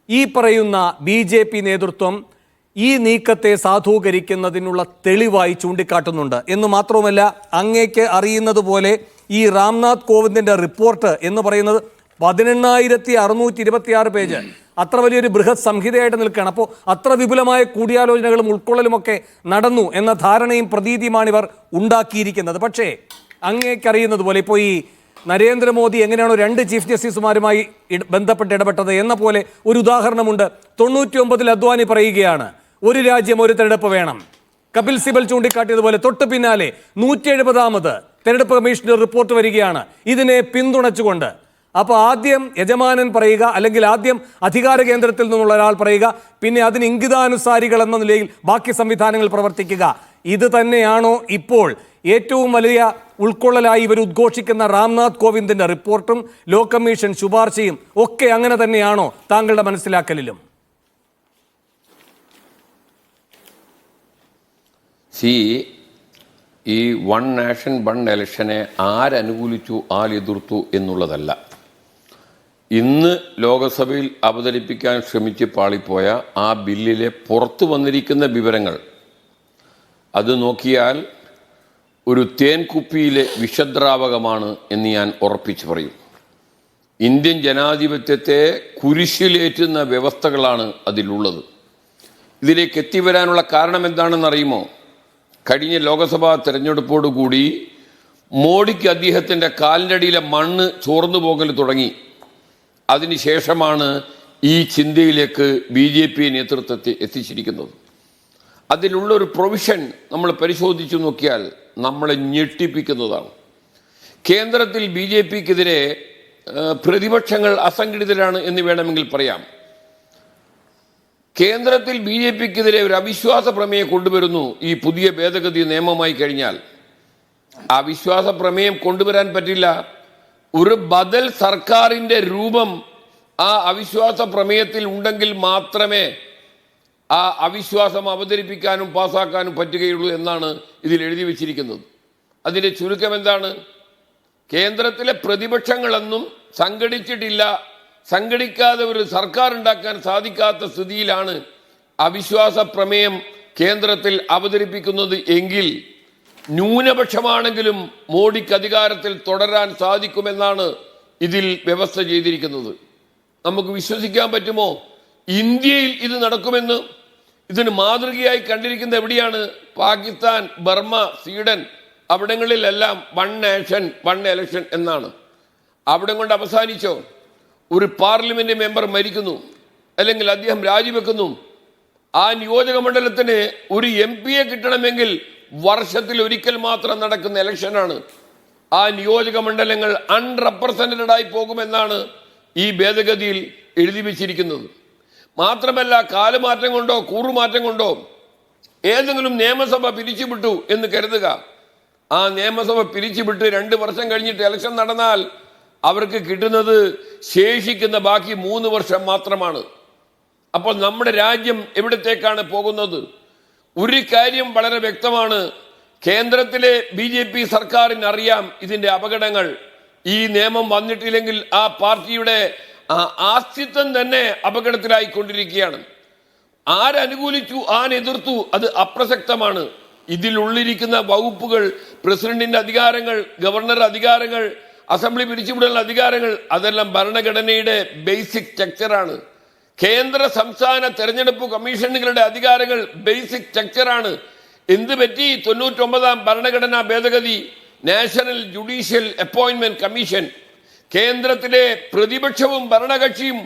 ഈ പറയുന്ന BJP നേതൃത്വം ഈ നീക്കത്തെ സാധൂകരിക്കുന്നതിനുള്ള തെളിവായി ചൂണ്ടിക്കാട്ടുന്നുണ്ട്. എന്ന് മാത്രവുമല്ല, അങ്ങേക്ക് അറിയുന്നത് പോലെ ഈ രാംനാഥ് കോവിന്ദിൻ്റെ റിപ്പോർട്ട് എന്ന് പറയുന്നത് 18,626 പേജ്, അത്ര വലിയൊരു ബൃഹത് സംഹിതയായിട്ട് നിൽക്കുകയാണ്. അപ്പോൾ അത്ര വിപുലമായ കൂടിയാലോചനകളും ഉൾക്കൊള്ളലുമൊക്കെ നടന്നു എന്ന ധാരണയും പ്രതീതിയുമാണ് ഇവർ ഉണ്ടാക്കിയിരിക്കുന്നത്. പക്ഷേ അങ്ങേക്കറിയുന്നത് പോലെ ഇപ്പോൾ ഈ നരേന്ദ്രമോദി എങ്ങനെയാണോ 2 ചീഫ് ജസ്റ്റിസുമാരുമായി ബന്ധപ്പെട്ട് ഇടപെട്ടത് എന്ന പോലെ ഒരു ഉദാഹരണമുണ്ട്. 99 അദ്വാനി പറയുകയാണ് ഒരു രാജ്യം ഒരു തെരഞ്ഞെടുപ്പ് വേണം. കപിൽ സിബൽ ചൂണ്ടിക്കാട്ടിയതുപോലെ തൊട്ട് പിന്നാലെ 170ാമത് തെരഞ്ഞെടുപ്പ് കമ്മീഷന്റെ റിപ്പോർട്ട് വരികയാണ് ഇതിനെ പിന്തുണച്ചുകൊണ്ട്. അപ്പോൾ ആദ്യം യജമാനൻ പറയുക, അല്ലെങ്കിൽ ആദ്യം അധികാര കേന്ദ്രത്തിൽ നിന്നുള്ള ഒരാൾ പറയുക, പിന്നെ അതിന് ഇംഗിതാനുസാരികൾ എന്ന നിലയിൽ ബാക്കി സംവിധാനങ്ങൾ പ്രവർത്തിക്കുക. ഇത് തന്നെയാണോ ഇപ്പോൾ ഏറ്റവും വലിയ ഉൾക്കൊള്ളലായി ഇവർ ഉദ്ഘോഷിക്കുന്ന രാംനാഥ് കോവിന്ദിന്റെ റിപ്പോർട്ടും ലോ കമ്മീഷൻ ശുപാർശയും ഒക്കെ അങ്ങനെ തന്നെയാണോ താങ്കളുടെ മനസ്സിലാക്കലിലും? ഈ വൺ നാഷൻ വൺ ഇലക്ഷനെ ആരനുകൂലിച്ചു ആരെതിർത്തു എന്നുള്ളതല്ല. ഇന്ന് ലോകസഭയിൽ അവതരിപ്പിക്കാൻ ശ്രമിച്ച് പാളിപ്പോയ ആ ബില്ലിലെ പുറത്തു വന്നിരിക്കുന്ന വിവരങ്ങൾ അത് നോക്കിയാൽ ഒരു തേൻകുപ്പിയിലെ വിഷദ്രാവകമാണ് എന്ന് ഞാൻ ഉറപ്പിച്ചു പറയും. ഇന്ത്യൻ ജനാധിപത്യത്തെ കുരിശിലേറ്റുന്ന വ്യവസ്ഥകളാണ് അതിലുള്ളത്. ഇതിലേക്ക് എത്തിവരാനുള്ള കാരണം എന്താണെന്നറിയുമോ? കഴിഞ്ഞ ലോക്സഭാ തെരഞ്ഞെടുപ്പോടുകൂടി മോഡിക്ക് അദ്ദേഹത്തിൻ്റെ കാലിൻ്റെ അടിയിലെ മണ്ണ് ചോർന്നു പോകൽ തുടങ്ങി. അതിനുശേഷമാണ് ഈ ചിന്തയിലേക്ക് BJP നേതൃത്വത്തെ എത്തിച്ചിരിക്കുന്നത്. അതിലുള്ളൊരു പ്രൊവിഷൻ നമ്മൾ പരിശോധിച്ചു നോക്കിയാൽ നമ്മളെ ഞെട്ടിപ്പിക്കുന്നതാണ്. കേന്ദ്രത്തിൽ BJPക്കെതിരെ പ്രതിപക്ഷങ്ങൾ അസംഘടിതരാണ് എന്ന് വേണമെങ്കിൽ പറയാം. കേന്ദ്രത്തിൽ BJPക്കെതിരെ ഒരു അവിശ്വാസ പ്രമേയം കൊണ്ടുവരുന്നു. ഈ പുതിയ ഭേദഗതി നിയമമായി കഴിഞ്ഞാൽ ആ വിശ്വാസ പ്രമേയം കൊണ്ടുവരാൻ പറ്റില്ല. ഒരു ബദൽ സർക്കാരിൻ്റെ രൂപം ആ അവിശ്വാസ പ്രമേയത്തിൽ ഉണ്ടെങ്കിൽ മാത്രമേ ആ അവിശ്വാസം അവതരിപ്പിക്കാനും പാസ്സാക്കാനും പറ്റുകയുള്ളൂ എന്നാണ് ഇതിൽ എഴുതി വച്ചിരിക്കുന്നത്. അതിൻ്റെ ചുരുക്കം എന്താണ്? കേന്ദ്രത്തിലെ പ്രതിപക്ഷങ്ങളൊന്നും സംഘടിച്ചിട്ടില്ല, സംഘടിക്കാതെ ഒരു സർക്കാർ ഉണ്ടാക്കാൻ സാധിക്കാത്ത സ്ഥിതിയിലാണ് അവിശ്വാസ പ്രമേയം കേന്ദ്രത്തിൽ അവതരിപ്പിക്കുന്നത് എങ്കിൽ ന്യൂനപക്ഷമാണെങ്കിലും മോഡിക്ക് അധികാരത്തിൽ തുടരാൻ സാധിക്കുമെന്നാണ് ഇതിൽ വ്യവസ്ഥ ചെയ്തിരിക്കുന്നത്. നമുക്ക് വിശ്വസിക്കാൻ പറ്റുമോ ഇന്ത്യയിൽ ഇത് നടക്കുമെന്ന്? ഇതിന് മാതൃകയായി കണ്ടിരിക്കുന്നത് എവിടെയാണ്? പാകിസ്ഥാൻ, ബർമ്മ, സ്വീഡൻ, അവിടങ്ങളിലെല്ലാം 1 നേഷൻ 1 എലക്ഷൻ എന്നാണ്. അവിടെ കൊണ്ട് അവസാനിച്ചോ? ഒരു പാർലമെന്റ് മെമ്പർ മരിക്കുന്നു, അല്ലെങ്കിൽ അദ്ദേഹം രാജിവെക്കുന്നു, ആ നിയോജക മണ്ഡലത്തിന് ഒരു MP കിട്ടണമെങ്കിൽ വർഷത്തിൽ ഒരിക്കൽ മാത്രം നടക്കുന്ന ഇലക്ഷനാണ്. ആ നിയോജക മണ്ഡലങ്ങൾ അൺറെപ്രസെന്റഡ് ആയി പോകുമെന്നാണ് ഈ ഭേദഗതിയിൽ എഴുതി വെച്ചിരിക്കുന്നത്. മാത്രമല്ല, കാലമാറ്റം കൊണ്ടോ കൂറുമാറ്റം കൊണ്ടോ ഏതെങ്കിലും നിയമസഭ പിരിച്ചുവിട്ടു എന്ന് കരുതുക. ആ നിയമസഭ പിരിച്ചുവിട്ട് 2 വർഷം കഴിഞ്ഞിട്ട് ഇലക്ഷൻ നടന്നാൽ അവർക്ക് കിട്ടുന്നത് ശേഷിക്കുന്ന ബാക്കി 3 വർഷം മാത്രമാണ്. അപ്പോൾ നമ്മുടെ രാജ്യം എവിടത്തേക്കാണ് പോകുന്നത്? ഒരു കാര്യം വളരെ വ്യക്തമാണ്, കേന്ദ്രത്തിലെ BJP സർക്കാരിന് അറിയാം ഇതിന്റെ അപകടങ്ങൾ. ഈ നിയമം വന്നിട്ടില്ലെങ്കിൽ ആ പാർട്ടിയുടെ ആസ്തിത്വം തന്നെ അപകടത്തിലായിക്കൊണ്ടിരിക്കുകയാണ്. ആരനുകൂലിച്ചു ആരെതിർത്തു അത് അപ്രസക്തമാണ്. ഇതിലുള്ളിരിക്കുന്ന വകുപ്പുകൾ, പ്രസിഡന്റിന്റെ അധികാരങ്ങൾ, ഗവർണറുടെ അധികാരങ്ങൾ, അസംബ്ലി പിരിച്ചുവിടാനുള്ള അധികാരങ്ങൾ, അതെല്ലാം ഭരണഘടനയുടെ ബേസിക് സ്ട്രക്ചറാണ്. കേന്ദ്ര സംസ്ഥാന തെരഞ്ഞെടുപ്പ് കമ്മീഷനുകളുടെ അധികാരങ്ങൾ ബേസിക് സ്ട്രക്ചറാണ്. എന്ത് പറ്റി? 99-ാം ഭരണഘടനാ ഭേദഗതി, നാഷണൽ ജുഡീഷ്യൽ അപ്പോയിന്റ്മെന്റ് കമ്മീഷൻ, കേന്ദ്രത്തിലെ പ്രതിപക്ഷവും ഭരണകക്ഷിയും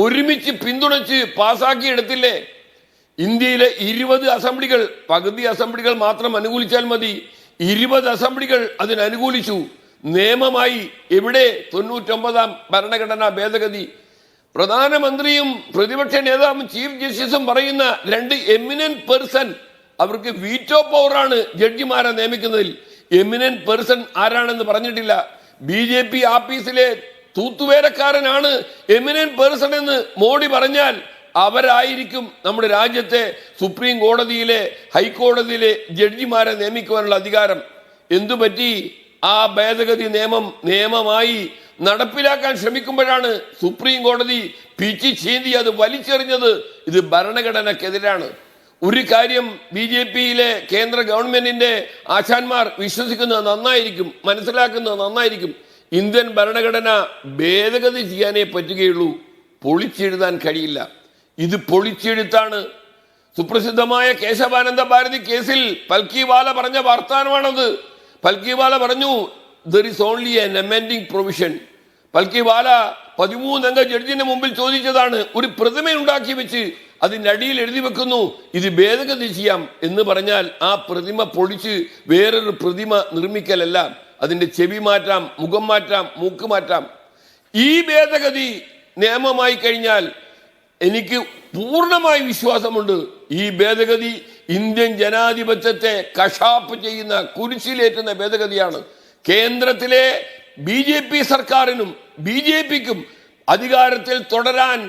ഒരുമിച്ച് പിന്തുണച്ച് പാസാക്കിയെടുത്തില്ലേ? ഇന്ത്യയിലെ 20 അസംബ്ലികൾ, പകുതി അസംബ്ലികൾ മാത്രം അനുകൂലിച്ചാൽ മതി, 20 അസംബ്ലികൾ അതിനനുകൂലിച്ചു. നിയമമായി എവിടെ 99-ാം ഭരണഘടനാ ഭേദഗതി? പ്രധാനമന്ത്രിയും പ്രതിപക്ഷ നേതാവും ചീഫ് ജസ്റ്റിസും പറയുന്ന 2 എമിനന്റ് പേഴ്സൺ, അവർക്ക് വീറ്റോ പവറാണ് ജഡ്ജിമാരെ നിയമിക്കുന്നതിൽ. എമിനന്റ് പേഴ്സൺ ആരാണെന്ന് പറഞ്ഞിട്ടില്ല. BJP ആഫീസിലെ തൂത്തുവേലക്കാരനാണ് എമിനന്റ് പേഴ്സൺ എന്ന് മോഡി പറഞ്ഞാൽ അവരായിരിക്കും നമ്മുടെ രാജ്യത്തെ സുപ്രീം കോടതിയിലെ, ഹൈക്കോടതിയിലെ ജഡ്ജിമാരെ നിയമിക്കുവാനുള്ള അധികാരം. എന്തുപറ്റി? ആ ഭേദഗതി നിയമമായി നടപ്പിലാക്കാൻ ശ്രമിക്കുമ്പോഴാണ് സുപ്രീം കോടതി പിച്ചി ചീന്തി അത് വലിച്ചെറിഞ്ഞത്. ഇത് ഭരണഘടനക്കെതിരാണ്. ഒരു കാര്യം BJPയിലെ കേന്ദ്ര ഗവൺമെന്റിന്റെ ആശാന്മാർ വിശ്വസിക്കുന്നത് നന്നായിരിക്കും, മനസ്സിലാക്കുന്നത് നന്നായിരിക്കും, ഇന്ത്യൻ ഭരണഘടന ഭേദഗതി ചെയ്യാനേ പറ്റുകയുള്ളൂ, പൊളിച്ചെഴുതാൻ കഴിയില്ല. ഇത് പൊളിച്ചെഴുത്താണ്. സുപ്രസിദ്ധമായ കേശവാനന്ദ ഭാരതി കേസിൽ പൽക്കിവാല പറഞ്ഞ വാർത്താനമാണത്. പൽക്കിവാല പറഞ്ഞു, there is only an amending provision. Palkhivala 13 അംഗ ജഡ്ജിന്റെ മുമ്പിൽ ചോദിച്ചതാണ്, ഒരു പ്രതിമ ഉണ്ടാക്കി വെച്ച് അതിൻ്റെ അടിയിൽ എഴുതി വെക്കുന്നു ഇത് ഭേദഗതി ചെയ്യാം എന്ന് പറഞ്ഞാൽ ആ പ്രതിമ പൊളിച്ച് വേറൊരു പ്രതിമ നിർമ്മിക്കലല്ല, അതിന്റെ ചെവി മാറ്റാം, മുഖം മാറ്റാം, മൂക്ക് മാറ്റാം. ഈ ഭേദഗതി നിയമമായി കഴിഞ്ഞാൽ എനിക്ക് പൂർണ്ണമായി വിശ്വാസമുണ്ട് ഈ ഭേദഗതി ഇന്ത്യൻ ജനാധിപത്യത്തെ കശാപ്പ് ചെയ്യുന്ന, കുരിശിലേറ്റുന്ന ഭേദഗതിയാണ്. കേന്ദ്രത്തിലെ BJP സർക്കാരിനും BJPക്കും അധികാരത്തിൽ തുടരാൻ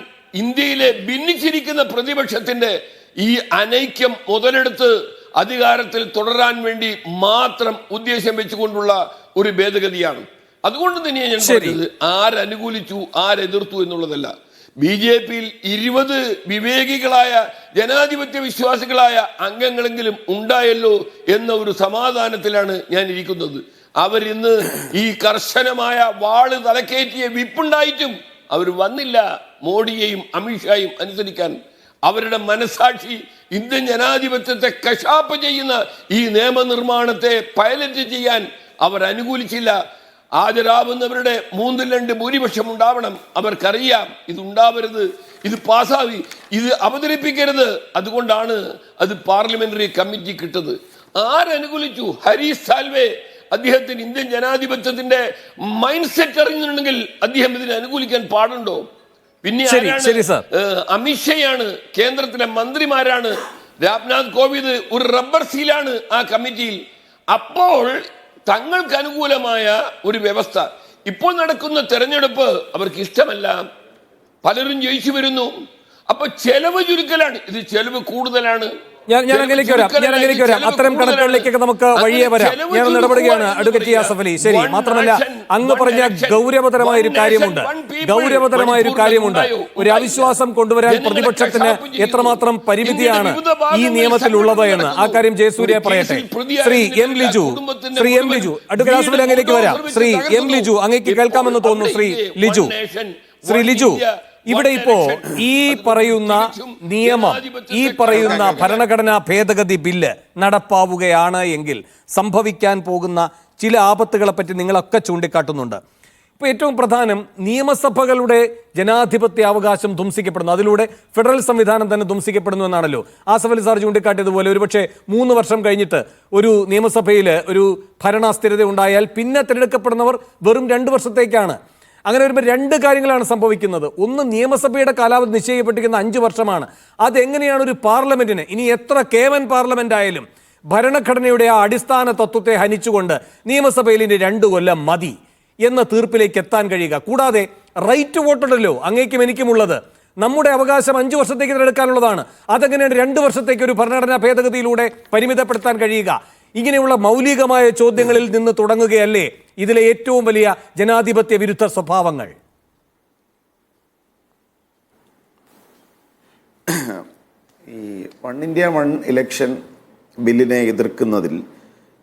ഇന്ത്യയിലെ ഭിന്നിച്ചിരിക്കുന്ന പ്രതിപക്ഷത്തിന്റെ ഈ അനൈക്യം മുതലെടുത്ത് അധികാരത്തിൽ തുടരാൻ വേണ്ടി മാത്രം ഉദ്ദേശം വെച്ചുകൊണ്ടുള്ള ഒരു ഭേദഗതിയാണ്. അതുകൊണ്ട് തന്നെയാണ് ഞാൻ പറഞ്ഞത് ആരനുകൂലിച്ചു ആരെതിർത്തു എന്നുള്ളതല്ല. BJPയിൽ 20 വിവേകികളായ ജനാധിപത്യ വിശ്വാസികളായ അംഗങ്ങളെങ്കിലും ഉണ്ടായല്ലോ എന്ന ഒരു സമാധാനത്തിലാണ് ഞാൻ ഇരിക്കുന്നത്. അവരിന്ന് ഈ കർശനമായ വാള് തലക്കേറ്റിയ വിപ്പുണ്ടായിട്ടും അവർ വന്നില്ല മോഡിയെയും അമിത്ഷായും അനുസരിക്കാൻ. അവരുടെ മനസാക്ഷി ഇന്ത്യൻ ജനാധിപത്യത്തെ കശാപ്പ് ചെയ്യുന്ന ഈ നിയമനിർമ്മാണത്തെ പൈലറ്റ് ചെയ്യാൻ അവർ അനുകൂലിച്ചില്ല. ഹാജരാവുന്നവരുടെ 3/2 ഭൂരിപക്ഷം ഉണ്ടാവണം. അവർക്കറിയാം ഇത് ഉണ്ടാവരുത്, ഇത് പാസ്സാവി, ഇത് അവതരിപ്പിക്കരുത്. അതുകൊണ്ടാണ് അത് പാർലമെന്ററി കമ്മിറ്റി കിട്ടത്. ആരനുകൂലിച്ചു? ഹരീഷ് സാൽവെ. അദ്ദേഹത്തിന് ഇന്ത്യൻ ജനാധിപത്യത്തിന്റെ മൈൻഡ് സെറ്റ് അറിഞ്ഞിട്ടുണ്ടെങ്കിൽ അദ്ദേഹം ഇതിനെ അനുകൂലിക്കാൻ പാടുണ്ടോ? പിന്നെ അമിത്ഷയാണ്, കേന്ദ്രത്തിലെ മന്ത്രിമാരാണ്, രാംനാഥ് കോവിന്ദ് ഒരു റബ്ബർ സീലാണ് ആ കമ്മിറ്റിയിൽ. അപ്പോൾ തങ്ങൾക്ക് അനുകൂലമായ ഒരു വ്യവസ്ഥ. ഇപ്പോൾ നടക്കുന്ന തെരഞ്ഞെടുപ്പ് അവർക്ക് ഇഷ്ടമല്ല, പലരും ജയിച്ചു വരുന്നു. അപ്പൊ ചെലവ് ചുരുക്കലാണ്, ഇത് ചെലവ് കൂടുതലാണ്. ഞാൻ അങ്ങനെയൊക്കെ വരാം അത്തരം കണക്കുകളിലേക്കൊക്കെ നമുക്ക് വഴിയെ വരാം. ഞാൻ ഇടപെടുകയാണ് അഡ്വക്കേറ്റ് യാസഫ് അലി. ശരി, മാത്രമല്ല അങ്ങ് പറഞ്ഞ ഗൗരവതരമായ ഒരു കാര്യമുണ്ട്. ഒരു അവിശ്വാസം കൊണ്ടുവരാൻ പ്രതിപക്ഷത്തിന് എത്രമാത്രം പരിമിതിയാണ് ഈ നിയമത്തിലുള്ളത് എന്ന് ആ കാര്യം ജയസൂര്യ പറയട്ടെ. ശ്രീ എം ലിജു അഡ്വക്കേറ്റ് യാസഫ് അലി അങ്ങേക്ക് വരാം. ശ്രീ എം ലിജു അങ്ങേക്ക് കേൾക്കാമെന്ന് തോന്നുന്നു. ശ്രീ ലിജു ഇവിടെ ഇപ്പോ ഈ പറയുന്ന നിയമം, ഈ പറയുന്ന ഭരണഘടനാ ഭേദഗതി ബില്ല് നടപ്പാവുകയാണ് എങ്കിൽ സംഭവിക്കാൻ പോകുന്ന ചില ആപത്തുകളെ പറ്റി നിങ്ങളൊക്കെ ചൂണ്ടിക്കാട്ടുന്നുണ്ട്. ഇപ്പോൾ ഏറ്റവും പ്രധാനം നിയമസഭകളുടെ ജനാധിപത്യ അവകാശം ധ്വംസിക്കപ്പെടുന്നു, അതിലൂടെ ഫെഡറൽ സംവിധാനം തന്നെ ധ്വംസിക്കപ്പെടുന്നു എന്നാണല്ലോ ആസഫ് അലി സാർ ചൂണ്ടിക്കാട്ടിയതുപോലെ. ഒരുപക്ഷെ 3 വർഷം കഴിഞ്ഞിട്ട് ഒരു നിയമസഭയിൽ ഒരു ഭരണാസ്ഥിരത ഉണ്ടായാൽ പിന്നെ തിരഞ്ഞെടുക്കപ്പെടുന്നവർ വെറും 2 വർഷത്തേക്കാണ്. അങ്ങനെ വരുമ്പോൾ 2 കാര്യങ്ങളാണ് സംഭവിക്കുന്നത്. ഒന്ന്, നിയമസഭയുടെ കാലാവധി നിശ്ചയിക്കപ്പെട്ടിരിക്കുന്ന 5 വർഷമാണ്. അതെങ്ങനെയാണ് ഒരു പാർലമെന്റിന്, ഇനി എത്ര കേവൻ പാർലമെന്റ് ആയാലും ഭരണഘടനയുടെ ആ അടിസ്ഥാന തത്വത്തെ ഹനിച്ചുകൊണ്ട് നിയമസഭയിൽ ഇനി 2 കൊല്ലം മതി എന്ന തീർപ്പിലേക്ക് എത്താൻ കഴിയുക? കൂടാതെ റൈറ്റ് വോട്ടുണ്ടല്ലോ അങ്ങേക്കും എനിക്കുമുള്ളത്. നമ്മുടെ അവകാശം 5 വർഷത്തേക്ക് തിരഞ്ഞെടുക്കാനുള്ളതാണ്. അതെങ്ങനെയാണ് 2 വർഷത്തേക്ക് ഒരു ഭരണഘടനാ ഭേദഗതിയിലൂടെ പരിമിതപ്പെടുത്താൻ കഴിയുക? ഇങ്ങനെയുള്ള മൗലികമായ ചോദ്യങ്ങളിൽ നിന്ന് തുടങ്ങുകയല്ലേ ഇതിലെ ഏറ്റവും വലിയ ജനാധിപത്യ വിരുദ്ധ സ്വഭാവങ്ങൾ? ഈ വൺ ഇന്ത്യ വൺ ഇലക്ഷൻ ബില്ലിനെ എതിർക്കുന്നതിൽ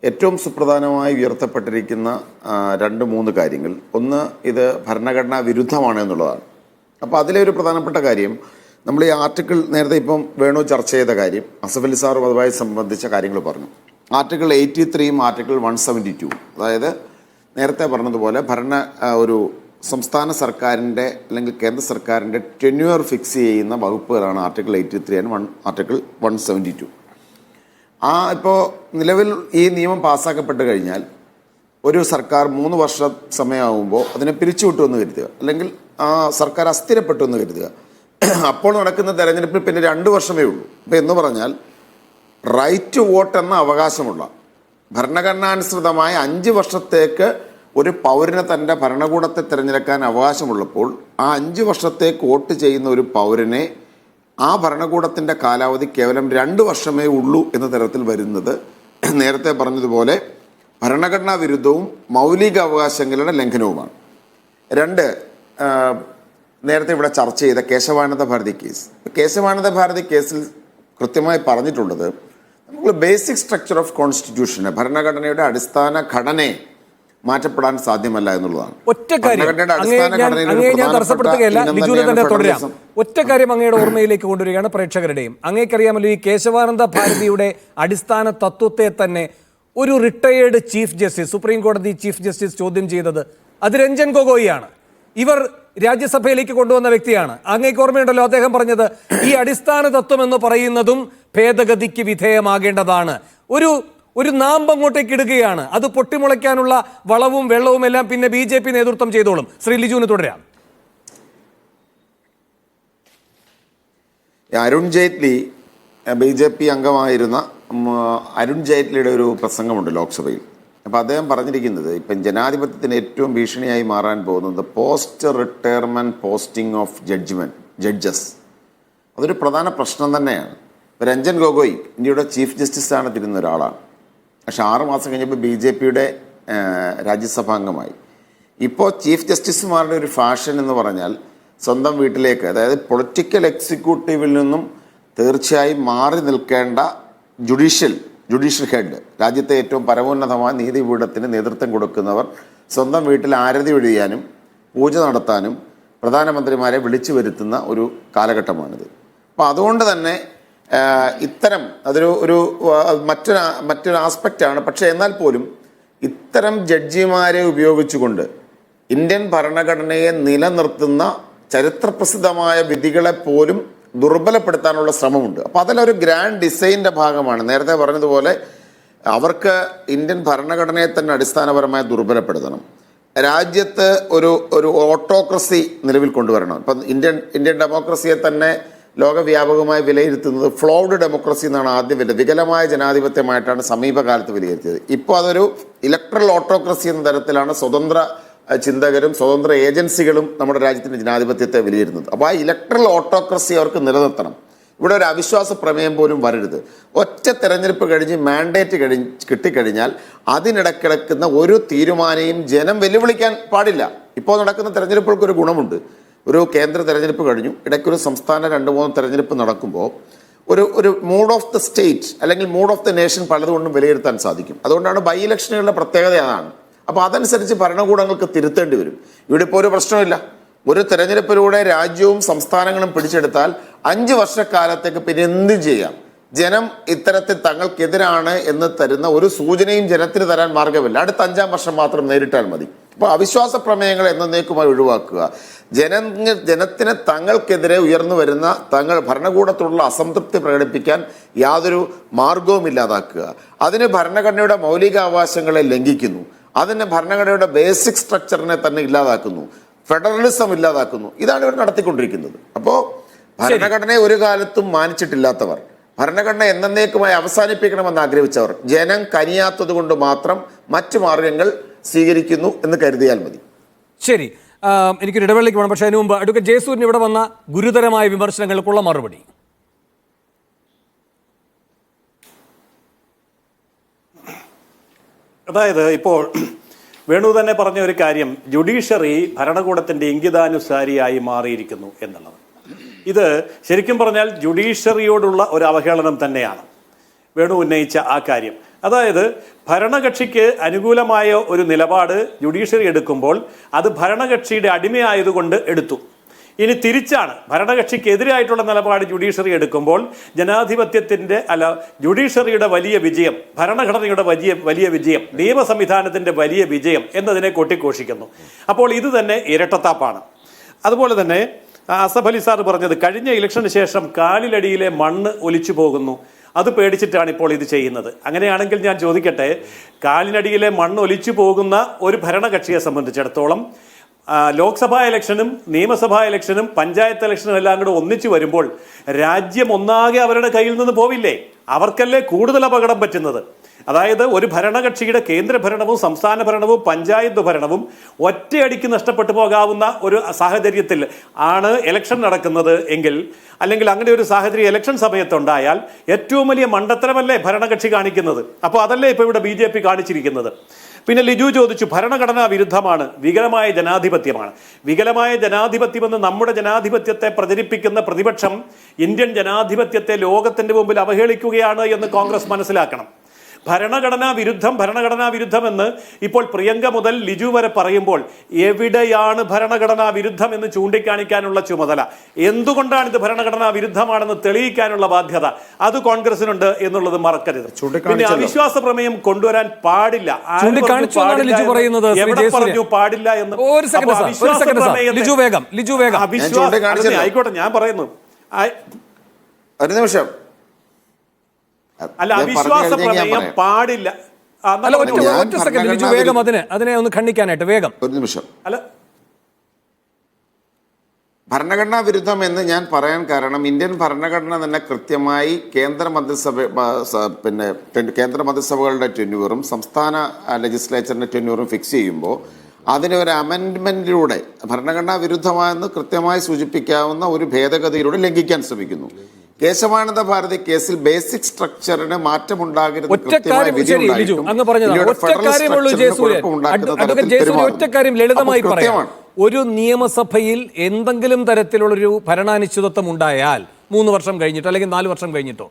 ഏറ്റവും സുപ്രധാനമായി ഉയർത്തപ്പെട്ടിരിക്കുന്ന 2-3 കാര്യങ്ങൾ. ഒന്ന്, ഇത് ഭരണഘടനാ വിരുദ്ധമാണ് എന്നുള്ളതാണ്. അപ്പോൾ അതിലെ ഒരു പ്രധാനപ്പെട്ട കാര്യം, നമ്മൾ ഈ ആർട്ടിക്കിൾ നേരത്തെ ഇപ്പം വേണു ചർച്ച ചെയ്ത കാര്യം, അസഫ് അലി സാറും അതുമായി സംബന്ധിച്ച കാര്യങ്ങൾ പറഞ്ഞു. ആർട്ടിക്കിൾ 83 ആർട്ടിക്കിൾ 172, അതായത് നേരത്തെ പറഞ്ഞതുപോലെ ഒരു സംസ്ഥാന സർക്കാരിൻ്റെ അല്ലെങ്കിൽ കേന്ദ്ര സർക്കാരിൻ്റെ ടെന്യൂർ ഫിക്സ് ചെയ്യുന്ന വകുപ്പുകളാണ് ആർട്ടിക്കിൾ 83 ആൻഡ് ആർട്ടിക്കിൾ 172. ഇപ്പോൾ നിലവിൽ ഈ നിയമം പാസ്സാക്കപ്പെട്ട് കഴിഞ്ഞാൽ ഒരു സർക്കാർ 3 വർഷം സമയമാകുമ്പോൾ അതിനെ പിരിച്ചുവിട്ടു എന്ന് കരുതുക, അല്ലെങ്കിൽ ആ സർക്കാർ അസ്ഥിരപ്പെട്ടു എന്ന് കരുതുക. അപ്പോൾ നടക്കുന്ന തെരഞ്ഞെടുപ്പിൽ പിന്നെ 2 വർഷമേ ഉള്ളൂ. അപ്പോൾ എന്ന് പറഞ്ഞാൽ റൈറ്റ് ടു വോട്ട് എന്ന അവകാശമുള്ള ഭരണഘടനാനുസൃതമായ 5 വർഷത്തേക്ക് ഒരു പൗരന് തൻ്റെ ഭരണകൂടത്തെ തിരഞ്ഞെടുക്കാൻ അവകാശമുള്ളപ്പോൾ ആ 5 വർഷത്തേക്ക് വോട്ട് ചെയ്യുന്ന ഒരു പൗരനെ ആ ഭരണകൂടത്തിൻ്റെ കാലാവധി കേവലം 2 വർഷമേ ഉള്ളൂ എന്ന തരത്തിൽ വരുന്നത് നേരത്തെ പറഞ്ഞതുപോലെ ഭരണഘടനാ വിരുദ്ധവും മൗലിക അവകാശങ്ങളുടെ ലംഘനവുമാണ്. 2, നേരത്തെ ഇവിടെ ചർച്ച ചെയ്ത കേശവാനന്ദ ഭാരതി കേസിൽ കൃത്യമായി പറഞ്ഞിട്ടുള്ളത്, നമ്മൾ ബേസിക് സ്ട്രക്ചർ ഓഫ് കോൺസ്റ്റിറ്റ്യൂഷന്, ഭരണഘടനയുടെ അടിസ്ഥാന ഘടനയെ മാറ്റപ്പെടാൻ സാധ്യമല്ല എന്നുള്ളതാണ്. ഒറ്റ കാര്യം അങ്ങയുടെ ഓർമ്മയിലേക്ക് കൊണ്ടുവരികയാണ് പ്രേക്ഷകരുടെയും. അങ്ങേക്കറിയാമല്ലോ, ഈ കേശവാനന്ദ ഭാരതിയുടെ അടിസ്ഥാന തത്വത്തെ തന്നെ ഒരു റിട്ടയേർഡ് ചീഫ് ജസ്റ്റിസ്, സുപ്രീം കോടതി ചീഫ് ജസ്റ്റിസ് ചോദ്യം ചെയ്തത് അത് രഞ്ജൻ ഗൊഗോയിയാണ്. ഇവർ രാജ്യസഭയിലേക്ക് കൊണ്ടുവന്ന വ്യക്തിയാണ്. അങ്ങേക്ക് ഓർമ്മയുണ്ടല്ലോ, അദ്ദേഹം പറഞ്ഞത് ഈ അടിസ്ഥാന തത്വം എന്ന് പറയുന്നതും ഭേദഗതിക്ക് വിധേയമാകേണ്ടതാണ്. ഒരു നാമ്പ് അങ്ങോട്ടേക്ക് ഇടുകയാണ്. അത് പൊട്ടിമുളയ്ക്കാനുള്ള വളവും വെള്ളവും എല്ലാം പിന്നെ BJP നേതൃത്വം ചെയ്തോളും. ശ്രീ ലിജുവിന് തുടരാം. അരുൺ ജെയ്റ്റ്ലി, BJP അംഗമായിരുന്ന അരുൺ ജെയ്റ്റ്ലിയുടെ ഒരു പ്രസംഗമുണ്ട് ലോക്സഭയിൽ. അപ്പോൾ അദ്ദേഹം പറഞ്ഞിരിക്കുന്നത്, ഇപ്പം ജനാധിപത്യത്തിന് ഏറ്റവും ഭീഷണിയായി മാറാൻ പോകുന്നത് post retirement posting of judges. അതൊരു പ്രധാന പ്രശ്നം തന്നെയാണ്. രഞ്ജൻ ഗൊഗോയ് ഇന്ത്യയുടെ ചീഫ് ജസ്റ്റിസാണ് തിരുന്ന ഒരാളാണ്. പക്ഷെ 6 മാസം കഴിഞ്ഞപ്പോൾ BJPയുടെ രാജ്യസഭാംഗമായി. ഇപ്പോൾ ചീഫ് ജസ്റ്റിസുമാരുടെ ഒരു ഫാഷൻ എന്ന് പറഞ്ഞാൽ സ്വന്തം വീട്ടിലേക്ക്, അതായത് പൊളിറ്റിക്കൽ എക്സിക്യൂട്ടീവിൽ നിന്നും തീർച്ചയായും മാറി നിൽക്കേണ്ട ജുഡീഷ്യൽ ഹെഡ്, രാജ്യത്തെ ഏറ്റവും പരമോന്നതമായ നീതിപീഠത്തിന് നേതൃത്വം കൊടുക്കുന്നവർ സ്വന്തം വീട്ടിൽ ആരതി ഒഴിയാനും പൂജ നടത്താനും പ്രധാനമന്ത്രിമാരെ വിളിച്ചു വരുത്തുന്ന ഒരു കാലഘട്ടമാണിത്. അപ്പോൾ അതുകൊണ്ട് തന്നെ ഇത്തരം അതൊരു മറ്റൊരു ആസ്പെക്റ്റാണ്. പക്ഷേ എന്നാൽ പോലും ഇത്തരം ജഡ്ജിമാരെ ഉപയോഗിച്ചുകൊണ്ട് ഇന്ത്യൻ ഭരണഘടനയെ നിലനിർത്തുന്ന ചരിത്രപ്രസിദ്ധമായ വിധികളെപ്പോലും ദുർബലപ്പെടുത്താനുള്ള ശ്രമമുണ്ട്. അപ്പോൾ അതിലൊരു ഗ്രാൻഡ് ഡിസൈൻ്റെ ഭാഗമാണ്. നേരത്തെ പറഞ്ഞതുപോലെ അവർക്ക് ഇന്ത്യൻ ഭരണഘടനയെ തന്നെ അടിസ്ഥാനപരമായി ദുർബലപ്പെടുത്തണം. രാജ്യത്ത് ഒരു ഓട്ടോക്രസി നിലവിൽ കൊണ്ടുവരണം. ഇപ്പം ഇന്ത്യൻ ഡെമോക്രസിയെ തന്നെ ലോകവ്യാപകമായി വിലയിരുത്തുന്നത് ഫ്ലോഡ് ഡെമോക്രസി എന്നാണ് ആദ്യം വികലമായ ജനാധിപത്യമായിട്ടാണ് സമീപകാലത്ത് വിലയിരുത്തിയത്. ഇപ്പോൾ അതൊരു ഇലക്ട്രൽ ഓട്ടോക്രസി എന്ന തരത്തിലാണ് സ്വതന്ത്ര ചിന്തകരും സ്വതന്ത്ര ഏജൻസികളും നമ്മുടെ രാജ്യത്തിൻ്റെ ജനാധിപത്യത്തെ വിലയിരുത്തുന്നത്. അപ്പോൾ ആ ഇലക്ട്രൽ ഓട്ടോക്രസി അവർക്ക് നിലനിർത്തണം. ഇവിടെ ഒരു അവിശ്വാസ പ്രമേയം പോലും വരരുത്. ഒറ്റ തെരഞ്ഞെടുപ്പ് കഴിഞ്ഞ് മാൻഡേറ്റ് കിട്ടിക്കഴിഞ്ഞാൽ അതിനിടക്കിടക്കുന്ന ഒരു തീരുമാനവും ജനം വെല്ലുവിളിക്കാൻ പാടില്ല. ഇപ്പോൾ നടക്കുന്ന തെരഞ്ഞെടുപ്പുകൾക്ക് ഒരു ഗുണമുണ്ട്. ഒരു കേന്ദ്ര തെരഞ്ഞെടുപ്പ് കഴിഞ്ഞു, ഇടയ്ക്കൊരു സംസ്ഥാന 2-3 തെരഞ്ഞെടുപ്പ് നടക്കുമ്പോൾ ഒരു മൂഡ് ഓഫ് ദ സ്റ്റേറ്റ് അല്ലെങ്കിൽ മൂഡ് ഓഫ് ദ നേഷൻ പലതുകൊണ്ടും വിലയിരുത്താൻ സാധിക്കും. അതുകൊണ്ടാണ് ബൈ ഇലക്ഷനുകളുടെ പ്രത്യേകത അതാണ്. അപ്പോൾ അതനുസരിച്ച് ഭരണകൂടങ്ങൾക്ക് തിരുത്തേണ്ടി വരും. ഇവിടെ ഇപ്പോൾ ഒരു പ്രശ്നമില്ല. ഒരു തെരഞ്ഞെടുപ്പിലൂടെ രാജ്യവും സംസ്ഥാനങ്ങളും പിടിച്ചെടുത്താൽ 5 വർഷക്കാലത്തേക്ക് പിന്നെ എന്തും ചെയ്യാം. ജനം ഇത്തരത്തിൽ തങ്ങൾക്കെതിരാണ് എന്ന് തരുന്ന ഒരു സൂചനയും ജനത്തിന് തരാൻ മാർഗമില്ല. അടുത്ത 5-ാം വർഷം മാത്രം നേരിട്ടാൽ മതി. അപ്പോൾ അവിശ്വാസ പ്രമേയങ്ങൾ എന്നേക്കുമായി ഒഴിവാക്കുക. ജനത്തിന് തങ്ങൾക്കെതിരെ ഉയർന്നു വരുന്ന ഭരണകൂടത്തോടുള്ള അസംതൃപ്തി പ്രകടിപ്പിക്കാൻ യാതൊരു മാർഗവും ഇല്ലാതാക്കുക. അതിന് ഭരണഘടനയുടെ മൗലികാവകാശങ്ങളെ ലംഘിക്കുന്നു. അതിന് ഭരണഘടനയുടെ ബേസിക് സ്ട്രക്ചറിനെ തന്നെ ഇല്ലാതാക്കുന്നു. ഫെഡറലിസം ഇല്ലാതാക്കുന്നു. ഇതാണ് ഇവർ നടത്തിക്കൊണ്ടിരിക്കുന്നത്. അപ്പോൾ ഭരണഘടനയെ ഒരു കാലത്തും മാനിച്ചിട്ടില്ലാത്തവർ, ഭരണഘടന എന്നേക്കുമായി അവസാനിപ്പിക്കണമെന്ന് ആഗ്രഹിച്ചവർ ജനം കനിയാത്തത് കൊണ്ട് മാത്രം മറ്റു മാർഗങ്ങൾ സ്വീകരിക്കുന്നു എന്ന് കരുതിയാൽ മതി. ശരി, എനിക്കൊരു ഇടവേളയ്ക്ക് വേണം. പക്ഷേ അതിന് മുമ്പ് അഡ്വക്കേറ്റ് ജയസൂര്യൻ ഇവിടെ വന്ന ഗുരുതരമായ വിമർശനങ്ങൾക്കുള്ള മറുപടി. അതായത് ഇപ്പോൾ വേണു തന്നെ പറഞ്ഞ ഒരു കാര്യം, ജുഡീഷ്യറി ഭരണകൂടത്തിന്റെ ഇംഗിതാനുസാരിയായി മാറിയിരിക്കുന്നു എന്നുള്ളത്. ഇത് ശരിക്കും പറഞ്ഞാൽ ജുഡീഷ്യറിയോടുള്ള ഒരു അവഹേളനം തന്നെയാണ് വേണു ഉന്നയിച്ച ആ കാര്യം. അതായത് ഭരണകക്ഷിക്ക് അനുകൂലമായ ഒരു നിലപാട് ജുഡീഷ്യറി എടുക്കുമ്പോൾ അത് ഭരണകക്ഷിയുടെ അടിമയായതുകൊണ്ട് എടുത്തു. ഇനി തിരിച്ചാണ്, ഭരണകക്ഷിക്ക് എതിരായിട്ടുള്ള നിലപാട് ജുഡീഷ്യറി എടുക്കുമ്പോൾ ജുഡീഷ്യറിയുടെ വലിയ വിജയം, ഭരണഘടനയുടെ വലിയ വിജയം, നിയമ സംവിധാനത്തിന്റെ വലിയ വിജയം എന്നതിനെ കൊട്ടിഘോഷിക്കുന്നു. അപ്പോൾ ഇത് തന്നെ ഇരട്ടത്താപ്പാണ്. അതുപോലെ തന്നെ അസഫ് അലി സാർ പറഞ്ഞത്, കഴിഞ്ഞ ഇലക്ഷന് ശേഷം കാലിലടിയിലെ മണ്ണ് ഒലിച്ചു പോകുന്നു, അത് പേടിച്ചിട്ടാണ് ഇപ്പോൾ ഇത് ചെയ്യുന്നത്. അങ്ങനെയാണെങ്കിൽ ഞാൻ ചോദിക്കട്ടെ, കാലിനടിയിലെ മണ്ണ് ഒലിച്ചു പോകുന്ന ഒരു ഭരണകക്ഷിയെ സംബന്ധിച്ചിടത്തോളം ലോക്സഭാ ഇലക്ഷനും നിയമസഭാ ഇലക്ഷനും പഞ്ചായത്ത് ഇലക്ഷനും എല്ലാം കൂടെ ഒന്നിച്ചു വരുമ്പോൾ രാജ്യം ഒന്നാകെ അവരുടെ കയ്യിൽ നിന്ന് പോവില്ലേ? അവർക്കല്ലേ കൂടുതൽ അപകടം പറ്റുന്നത്. അതായത് ഒരു ഭരണകക്ഷിയുടെ കേന്ദ്ര ഭരണവും സംസ്ഥാന ഭരണവും പഞ്ചായത്ത് ഭരണവും ഒറ്റയടിക്ക് നഷ്ടപ്പെട്ടു പോകാവുന്ന ഒരു സാഹചര്യത്തിൽ ആണ് ഇലക്ഷൻ നടക്കുന്നത് എങ്കിൽ, അല്ലെങ്കിൽ അങ്ങനെ ഒരു സാഹചര്യം ഇലക്ഷൻ സമയത്തുണ്ടായാൽ ഏറ്റവും വലിയ മണ്ടത്തരമല്ലേ ഭരണകക്ഷി കാണിക്കുന്നത്? അപ്പോൾ അതല്ലേ ഇപ്പോൾ ഇവിടെ BJP കാണിച്ചിരിക്കുന്നത്. പിന്നെ ലിജു ചോദിച്ചു, ഭരണഘടനാ വിരുദ്ധമാണ്, വികലമായ ജനാധിപത്യമാണ്. വികലമായ ജനാധിപത്യമെന്ന് നമ്മുടെ ജനാധിപത്യത്തെ പ്രചരിപ്പിക്കുന്ന പ്രതിപക്ഷം ഇന്ത്യൻ ജനാധിപത്യത്തെ ലോകത്തിന്റെ മുമ്പിൽ അവഹേളിക്കുകയാണ് എന്ന് കോൺഗ്രസ് മനസ്സിലാക്കണം. ഭരണഘടനാ വിരുദ്ധം എന്ന് ഇപ്പോൾ പ്രിയങ്ക മുതൽ ലിജു വരെ പറയുമ്പോൾ എവിടെയാണ് ഭരണഘടനാ വിരുദ്ധം എന്ന് ചൂണ്ടിക്കാണിക്കാനുള്ള ചുമതല? എന്തുകൊണ്ടാണ് ഇത് ഭരണഘടനാ വിരുദ്ധമാണെന്ന് തെളിയിക്കാനുള്ള ബാധ്യത അത് കോൺഗ്രസിനുണ്ട് എന്നുള്ളത് മറക്കരുത്. പിന്നെ അവിശ്വാസ പ്രമേയം കൊണ്ടുവരാൻ പാടില്ല, എവിടെ പറഞ്ഞു പാടില്ല എന്ന്? ആയിക്കോട്ടെ, ഞാൻ പറയുന്നു. ഒരു നിമിഷം, അല്ല, അവിശ്വാസ പ്രമേയം പാടില്ല. അതിനെ ഒന്ന് ഖണ്ഡിക്കാനായിട്ട് വേഗം ഒരു നിമിഷം. അല്ല, ഭരണഘടനാ വിരുദ്ധം എന്ന് ഞാൻ പറയാൻ കാരണം, ഇന്ത്യൻ ഭരണഘടന തന്നെ കൃത്യമായി കേന്ദ്ര മന്ത്രിസഭകളുടെ ടെന്യൂറും സംസ്ഥാന ലെജിസ്ലേച്ചറിന്റെ ടെന്യൂറും ഫിക്സ് ചെയ്യുമ്പോൾ അതിന് ഒരു അമെൻഡ്മെന്റിലൂടെ ഭരണഘടനാ വിരുദ്ധമായെന്ന് കൃത്യമായി സൂചിപ്പിക്കാവുന്ന ഒരു ഭേദഗതിയിലൂടെ ലംഘിക്കാൻ ശ്രമിക്കുന്നു. കേശവാനന്ദ ഭാരതി കേസിൽ ബേസിക് സ്ട്രക്ചറിന് മാറ്റമുണ്ടാകരുത്. ലളിതമായി പറയാം, ഒരു നിയമസഭയിൽ എന്തെങ്കിലും തരത്തിലുള്ളൊരു ഭരണാനിശ്ചിതത്വം ഉണ്ടായാൽ 3 വർഷം കഴിഞ്ഞിട്ടോ അല്ലെങ്കിൽ 4 വർഷം കഴിഞ്ഞിട്ടോ,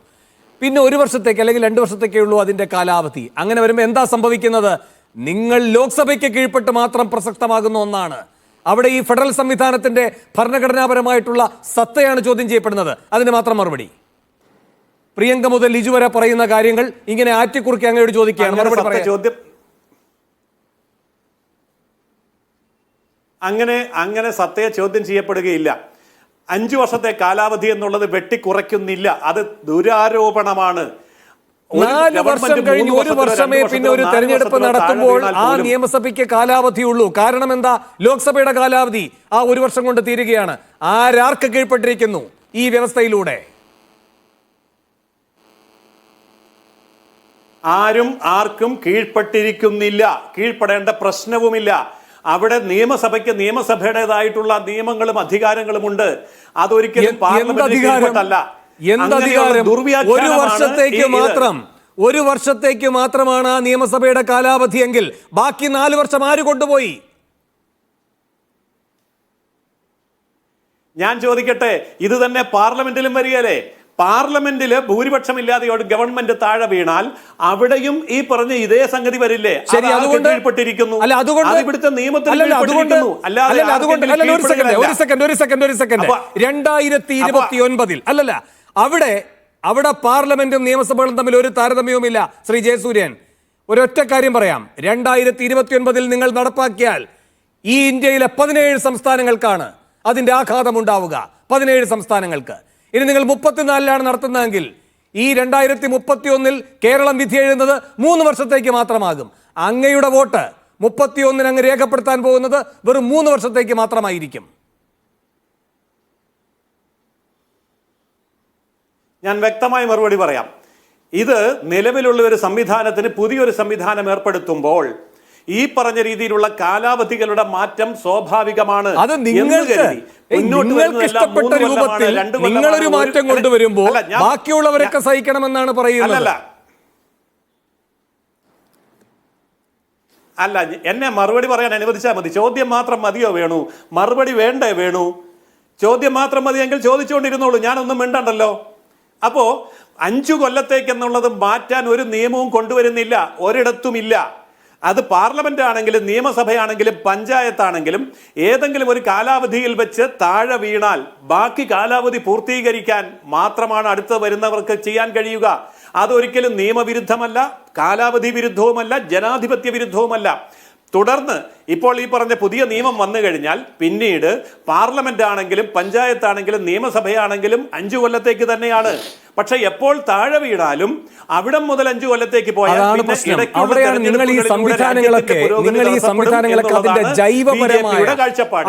പിന്നെ 1 വർഷത്തേക്ക് അല്ലെങ്കിൽ 2 വർഷത്തേക്കേ ഉള്ളൂ അതിന്റെ കാലാവധി. അങ്ങനെ വരുമ്പോൾ എന്താ സംഭവിക്കുന്നത്? നിങ്ങൾ ലോക്സഭയ്ക്ക് കീഴ്പ്പെട്ട് മാത്രം പ്രസക്തമാകുന്ന ഒന്നാണ്. അവിടെ ഈ ഫെഡറൽ സംവിധാനത്തിന്റെ ഭരണഘടനാപരമായിട്ടുള്ള സത്തയാണ് ചോദ്യം ചെയ്യപ്പെടുന്നത്. അതിന് മാത്രം മറുപടി. പ്രിയങ്ക മുതൽ ലിജു വരെ പറയുന്ന കാര്യങ്ങൾ ഇങ്ങനെ ആറ്റിക്കുറുക്കി അങ്ങോട്ട് ചോദിക്കുകയാണ്. അങ്ങനെ സത്തയെ ചോദ്യം ചെയ്യപ്പെടുകയില്ല. 5 വർഷത്തെ കാലാവധി എന്നുള്ളത് വെട്ടിക്കുറയ്ക്കുന്നില്ല, അത് ദുരാരോപണമാണ്. 4 വർഷം കഴിഞ്ഞ് 1 വർഷമേ പിന്നെ ഒരു തെരഞ്ഞെടുപ്പ് നടത്തുമ്പോൾ ആ നിയമസഭയ്ക്ക് കാലാവധിയുള്ളൂ. കാരണം എന്താ? ലോക്സഭയുടെ കാലാവധി ആ 1 വർഷം കൊണ്ട് തീരുകയാണ്. ആർക്ക് കീഴ്പ്പെട്ടിരിക്കുന്നു ഈ വ്യവസ്ഥയിലൂടെ? ആരും ആർക്കും കീഴ്പ്പെട്ടിരിക്കുന്നില്ല, കീഴ്പ്പെടേണ്ട പ്രശ്നവുമില്ല. അവിടെ നിയമസഭയ്ക്ക് നിയമസഭയുടേതായിട്ടുള്ള നിയമങ്ങളും അധികാരങ്ങളും ഉണ്ട്. അതൊരിക്കലും പാർലമെന്റിന് കീഴ്പ്പെട്ടല്ല. എന്തധികാരം? ഒരു വർഷത്തേക്ക് മാത്രമാണ് ആ നിയമസഭയുടെ കാലാവധിയെങ്കിൽ ബാക്കി 4 വർഷം ആര് കൊണ്ടുപോയി? ഞാൻ ചോദിക്കട്ടെ, ഇത് തന്നെ പാർലമെന്റിലും വരികയല്ലേ? പാർലമെന്റില് ഭൂരിപക്ഷമില്ലാതെ ഒരു ഗവൺമെന്റ് താഴെ വീണാൽ അവിടെയും ഈ പറഞ്ഞ ഇതേ സംഗതി വരില്ലേ? ശരി, അതുകൊണ്ട് ഇവിടുത്തെ നിയമത്തിൽ 2029 അല്ലല്ല, അവിടെ പാർലമെന്റും നിയമസഭകളും തമ്മിൽ ഒരു താരതമ്യവുമില്ല. ശ്രീ ജയസൂര്യൻ, ഒരൊറ്റ കാര്യം പറയാം. 2029 നിങ്ങൾ നടപ്പാക്കിയാൽ ഈ ഇന്ത്യയിലെ 17 സംസ്ഥാനങ്ങൾക്കാണ് അതിന്റെ ആഘാതം ഉണ്ടാവുക. 17 സംസ്ഥാനങ്ങൾക്ക്. ഇനി നിങ്ങൾ 34 നടത്തുന്നതെങ്കിൽ ഈ 2031 കേരളം വിധി എഴുതുന്നത് 3 വർഷത്തേക്ക് മാത്രമാകും. അങ്ങയുടെ വോട്ട് 31 അങ്ങ് രേഖപ്പെടുത്താൻ പോകുന്നത് വെറും 3 വർഷത്തേക്ക് മാത്രമായിരിക്കും. ഞാൻ വ്യക്തമായ മറുപടി പറയാം. ഇത് നിലവിലുള്ള ഒരു സംവിധാനത്തിന് പുതിയൊരു സംവിധാനം ഏർപ്പെടുത്തുമ്പോൾ ഈ പറഞ്ഞ രീതിയിലുള്ള കാലാവധികളുടെ മാറ്റം സ്വാഭാവികമാണ്. അത് നിങ്ങൾക്ക് ഇഷ്ടപ്പെട്ട രൂപത്തിൽ നിങ്ങളൊരു മാറ്റം കൊണ്ടുവരുമ്പോൾ ബാക്കിയുള്ളവരൊക്കെ സഹിക്കണമെന്നാണ് പറയുന്നത്. അല്ല, എന്നെ മറുപടി പറയാൻ അനുവദിച്ചാൽ മതി. ചോദ്യം മാത്രം മതിയോ വേണു? മറുപടി വേണ്ടേ വേണു? ചോദ്യം മാത്രം മതിയെങ്കിൽ ചോദിച്ചുകൊണ്ടിരുന്നോളൂ, ഞാനൊന്നും മിണ്ടണ്ടല്ലോ. അപ്പോ 5 കൊല്ലത്തേക്ക് എന്നുള്ളത് മാറ്റാൻ ഒരു നിയമവും കൊണ്ടുവരുന്നില്ല, ഒരിടത്തുമില്ല. അത് പാർലമെന്റ് ആണെങ്കിലും നിയമസഭയാണെങ്കിലും പഞ്ചായത്താണെങ്കിലും ഏതെങ്കിലും ഒരു കാലാവധിയിൽ വെച്ച് താഴെ വീണാൽ ബാക്കി കാലാവധി പൂർത്തീകരിക്കാൻ മാത്രമാണ് അടുത്ത് വരുന്നവർക്ക് ചെയ്യാൻ കഴിയുക. അതൊരിക്കലും നിയമവിരുദ്ധമല്ല, കാലാവധി വിരുദ്ധവുമല്ല, ജനാധിപത്യ വിരുദ്ധവുമല്ല. തുടർന്ന് ഇപ്പോൾ ഈ പറഞ്ഞ പുതിയ നിയമം വന്നു കഴിഞ്ഞാൽ പിന്നീട് പാർലമെന്റ് ആണെങ്കിലും പഞ്ചായത്താണെങ്കിലും നിയമസഭയാണെങ്കിലും 5 കൊല്ലത്തേക്ക് തന്നെയാണ്. പക്ഷെ എപ്പോൾ താഴെ വീണാലും അവിടെ മുതൽ 5 കൊല്ലത്തേക്ക് പോയാൽ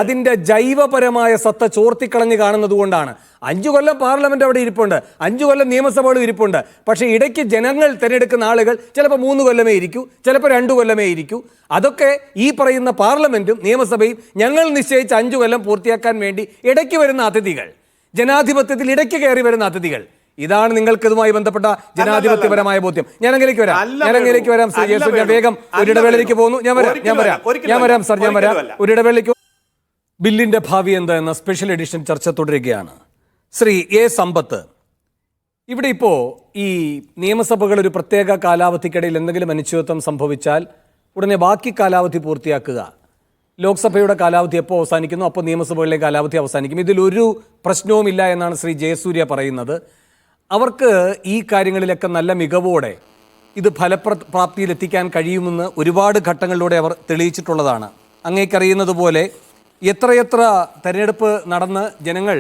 അതിന്റെ ജൈവപരമായ സത്ത ചോർത്തിക്കളഞ്ഞ് കാണുന്നത് കൊണ്ടാണ്. 5 കൊല്ലം പാർലമെന്റ് അവിടെ ഇരിപ്പുണ്ട്, 5 കൊല്ലം നിയമസഭകളും ഇരിപ്പുണ്ട്. പക്ഷെ ഇടയ്ക്ക് ജനങ്ങൾ തിരഞ്ഞെടുക്കുന്ന ആളുകൾ ചിലപ്പോൾ 3 കൊല്ലമേ ഇരിക്കൂ, ചിലപ്പോൾ 2 കൊല്ലമേ ഇരിക്കൂ. അതൊക്കെ ഈ പറയുന്ന പാർലമെന്റും നിയമസഭയും ഞങ്ങൾ നിശ്ചയിച്ച 5 കൊല്ലം പൂർത്തിയാക്കാൻ വേണ്ടി ഇടയ്ക്ക് വരുന്ന അതിഥികൾ, ജനാധിപത്യത്തിൽ ഇടയ്ക്ക് കയറി വരുന്ന അതിഥികൾ. ഇതാണ് നിങ്ങൾക്ക് ഇതുമായി ബന്ധപ്പെട്ട ജനാധിപത്യപരമായ ബോധ്യം. ഞാൻ അങ്ങനെയൊക്കെ വരാം ശ്രീ ജയസൂര്യ. ഞാൻ വേഗം ഒരിടവേളയിലേക്ക് പോകുന്നു. ഞാൻ വരാം സർ, ഒരിടവേളയിലേക്ക്. ബില്ലിന്റെ ഭാവി എന്താ എന്ന സ്പെഷ്യൽ എഡിഷൻ ചർച്ച തുടരുകയാണ്. ശ്രീ എ സമ്പത്ത്, ഇവിടെ ഇപ്പോൾ ഈ നിയമസഭകൾ ഒരു പ്രത്യേക കാലാവധിക്കിടയിൽ എന്തെങ്കിലും അനിശ്ചിതത്വം സംഭവിച്ചാൽ ഉടനെ ബാക്കി കാലാവധി പൂർത്തിയാക്കുക. ലോക്സഭയുടെ കാലാവധി എപ്പോൾ അവസാനിക്കുന്നു അപ്പോൾ നിയമസഭകളിലെ കാലാവധി അവസാനിക്കും. ഇതിലൊരു പ്രശ്നവുമില്ല എന്നാണ് ശ്രീ ജയസൂര്യ പറയുന്നത്. അവർക്ക് ഈ കാര്യങ്ങളിലൊക്കെ നല്ല മികവോടെ ഇത് ഫലപ്രാപ്തിയിലെത്തിക്കാൻ കഴിയുമെന്ന് ഒരുപാട് ഘട്ടങ്ങളിലൂടെ അവർ തെളിയിച്ചിട്ടുള്ളതാണ്. അങ്ങേക്കറിയുന്നത് പോലെ എത്രയെത്ര തെരഞ്ഞെടുപ്പ് നടന്ന് ജനങ്ങൾ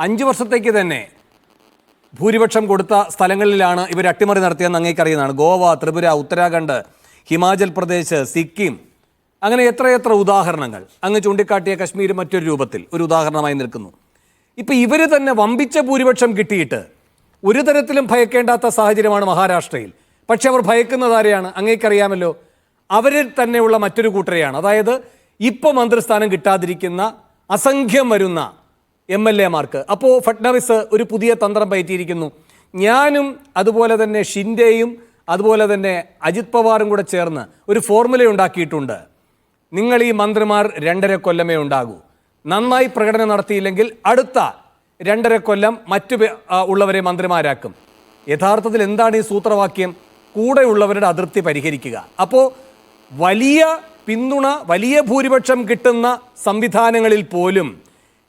5 വർഷത്തേക്ക് തന്നെ ഭൂരിപക്ഷം കൊടുത്ത സ്ഥലങ്ങളിലാണ് ഇവർ അട്ടിമറി നടത്തിയെന്ന് അങ്ങേക്കറിയുന്നതാണ്. ഗോവ, ത്രിപുര, ഉത്തരാഖണ്ഡ്, ഹിമാചൽ പ്രദേശ്, സിക്കിം, അങ്ങനെ എത്രയെത്ര ഉദാഹരണങ്ങൾ. അങ്ങ് ചൂണ്ടിക്കാട്ടിയ കശ്മീർ മറ്റൊരു രൂപത്തിൽ ഒരു ഉദാഹരണമായി നിൽക്കുന്നു. ഇപ്പം ഇവർ തന്നെ വമ്പിച്ച ഭൂരിപക്ഷം കിട്ടിയിട്ട് ഒരു തരത്തിലും ഭയക്കേണ്ടാത്ത സാഹചര്യമാണ് മഹാരാഷ്ട്രയിൽ. പക്ഷെ അവർ ഭയക്കുന്നത് ആരെയാണ്? അങ്ങേക്കറിയാമല്ലോ, അവരിൽ തന്നെയുള്ള മറ്റൊരു കൂട്ടരെയാണ്. അതായത് ഇപ്പോൾ മന്ത്രിസ്ഥാനം കിട്ടാതിരിക്കുന്ന അസംഖ്യം വരുന്ന MLA-മാർക്ക്. അപ്പോൾ ഫഡ്നവിസ് ഒരു പുതിയ തന്ത്രം പയറ്റിയിരിക്കുന്നു. ഞാനും അതുപോലെ തന്നെ ഷിൻഡെയും അതുപോലെ തന്നെ അജിത് പവാറും കൂടെ ചേർന്ന് ഒരു ഫോർമുല ഉണ്ടാക്കിയിട്ടുണ്ട്. നിങ്ങൾ ഈ മന്ത്രിമാർ 2.5 കൊല്ലമേ ഉണ്ടാകൂ. നന്നായി പ്രകടനം നടത്തിയില്ലെങ്കിൽ അടുത്ത 2.5 കൊല്ലം മറ്റു ഉള്ളവരെ മന്ത്രിമാരാക്കും. യഥാർത്ഥത്തിൽ എന്താണ് ഈ സൂത്രവാക്യം? കൂടെയുള്ളവരുടെ അതൃപ്തി പരിഹരിക്കുക. അപ്പോൾ വലിയ പിന്തുണ, വലിയ ഭൂരിപക്ഷം കിട്ടുന്ന സംവിധാനങ്ങളിൽ പോലും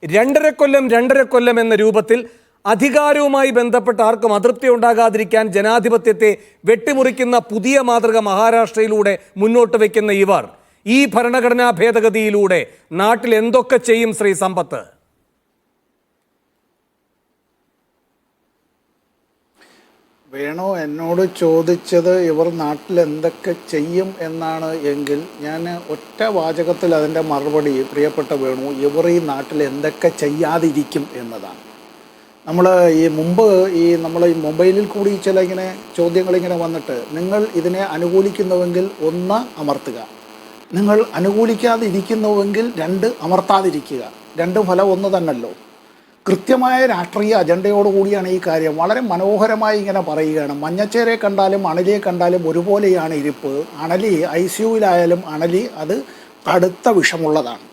2.5 കൊല്ലം എന്ന രൂപത്തിൽ അധികാരവുമായി ബന്ധപ്പെട്ട ആർക്കും അതൃപ്തി ഉണ്ടാകാതിരിക്കാൻ ജനാധിപത്യത്തെ വെട്ടിമുറിക്കുന്ന പുതിയ മാതൃക മഹാരാഷ്ട്രയിലൂടെ മുന്നോട്ട് വയ്ക്കുന്ന ഇവർ ഈ ഭരണഘടനാ ഭേദഗതിയിലൂടെ നാട്ടിൽ എന്തൊക്കെ ചെയ്യും ശ്രീ സമ്പത്ത്? വേണോ എന്നോട് ചോദിച്ചത് ഇവർ നാട്ടിൽ എന്തൊക്കെ ചെയ്യും എന്നാണ് എങ്കിൽ ഞാൻ ഒറ്റ വാചകത്തിൽ അതിൻ്റെ മറുപടി പ്രിയപ്പെട്ട വേണു, ഇവർ ഈ നാട്ടിൽ എന്തൊക്കെ ചെയ്യാതിരിക്കും എന്നതാണ്. നമ്മൾ നമ്മൾ ഈ മൊബൈലിൽ കൂടി ചില ഇങ്ങനെ ചോദ്യങ്ങളിങ്ങനെ വന്നിട്ട് നിങ്ങൾ ഇതിനെ അനുകൂലിക്കുന്നുവെങ്കിൽ 1 അമർത്തുക, നിങ്ങൾ അനുകൂലിക്കാതെ ഇരിക്കുന്നുവെങ്കിൽ 2 അമർത്താതിരിക്കുക. 2 ഫലം 1 തന്നല്ലോ. കൃത്യമായ രാഷ്ട്രീയ അജണ്ടയോടുകൂടിയാണ് ഈ കാര്യം. വളരെ മനോഹരമായി ഇങ്ങനെ പറയുകയാണ്. മഞ്ഞച്ചേരെ കണ്ടാലും അണലിയെ കണ്ടാലും ഒരുപോലെയാണ് ഇരിപ്പ്. അണലി ICUവിലായാലും അണലി അത് കടുത്ത വിഷമുള്ളതാണ്.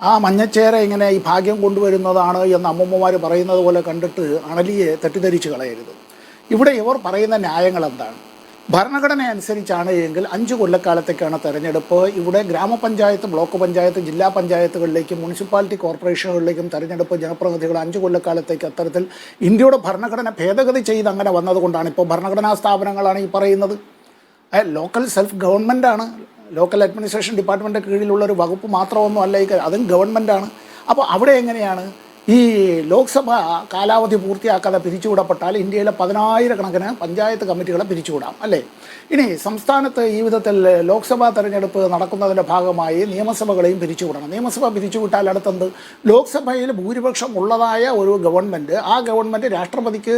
ആ മഞ്ഞച്ചേര ഇങ്ങനെ ഈ ഭാഗ്യം കൊണ്ടുവരുന്നതാണ് എന്ന് അമ്മൂമ്മമാർ പറയുന്നത് പോലെ കണ്ടിട്ട് അണലിയെ തെറ്റിദ്ധരിച്ച് കളയരുത്. ഇവിടെ ഇവർ പറയുന്ന ന്യായങ്ങൾ എന്താണ്? ഭരണഘടന അനുസരിച്ചാണ് എങ്കിൽ 5 കൊല്ലക്കാലത്തേക്കാണ് തെരഞ്ഞെടുപ്പ്. ഇവിടെ ഗ്രാമപഞ്ചായത്ത്, ബ്ലോക്ക് പഞ്ചായത്ത്, ജില്ലാ പഞ്ചായത്തുകളിലേക്കും മുനിസിപ്പാലിറ്റി കോർപ്പറേഷനുകളിലേക്കും തെരഞ്ഞെടുപ്പ് ജനപ്രതിനിധികൾ 5 കൊല്ലക്കാലത്തേക്ക് അത്തരത്തിൽ ഇന്ത്യയുടെ ഭരണഘടന ഭേദഗതി ചെയ്ത് അങ്ങനെ വന്നതുകൊണ്ടാണ് ഇപ്പോൾ ഭരണഘടനാ സ്ഥാപനങ്ങളാണ് ഈ പറയുന്നത്. ലോക്കൽ സെൽഫ് ഗവൺമെൻറ്റാണ്, ലോക്കൽ അഡ്മിനിസ്ട്രേഷൻ ഡിപ്പാർട്ട്മെൻറ്റ് കീഴിലുള്ള ഒരു വകുപ്പ് മാത്രമൊന്നും അല്ല ഈ, അതും ഗവൺമെൻറ്റാണ്. അപ്പോൾ അവിടെ എങ്ങനെയാണ് ഈ ലോക്സഭ കാലാവധി പൂർത്തിയാക്കാതെ പിരിച്ചുവിടപ്പെട്ടാൽ ഇന്ത്യയിലെ 10,000 പഞ്ചായത്ത് കമ്മിറ്റികളെ പിരിച്ചുവിടാം അല്ലേ? ഇനി സംസ്ഥാനത്ത് ഈ വിധത്തിൽ ലോക്സഭാ തെരഞ്ഞെടുപ്പ് നടക്കുന്നതിൻ്റെ ഭാഗമായി നിയമസഭകളെയും പിരിച്ചുവിടണം. നിയമസഭ പിരിച്ചുവിട്ടാൽ അടുത്തത് ലോക്സഭയിൽ ഭൂരിപക്ഷം ഉള്ളതായ ഒരു ഗവൺമെൻറ്, ആ ഗവൺമെൻറ് രാഷ്ട്രപതിക്ക്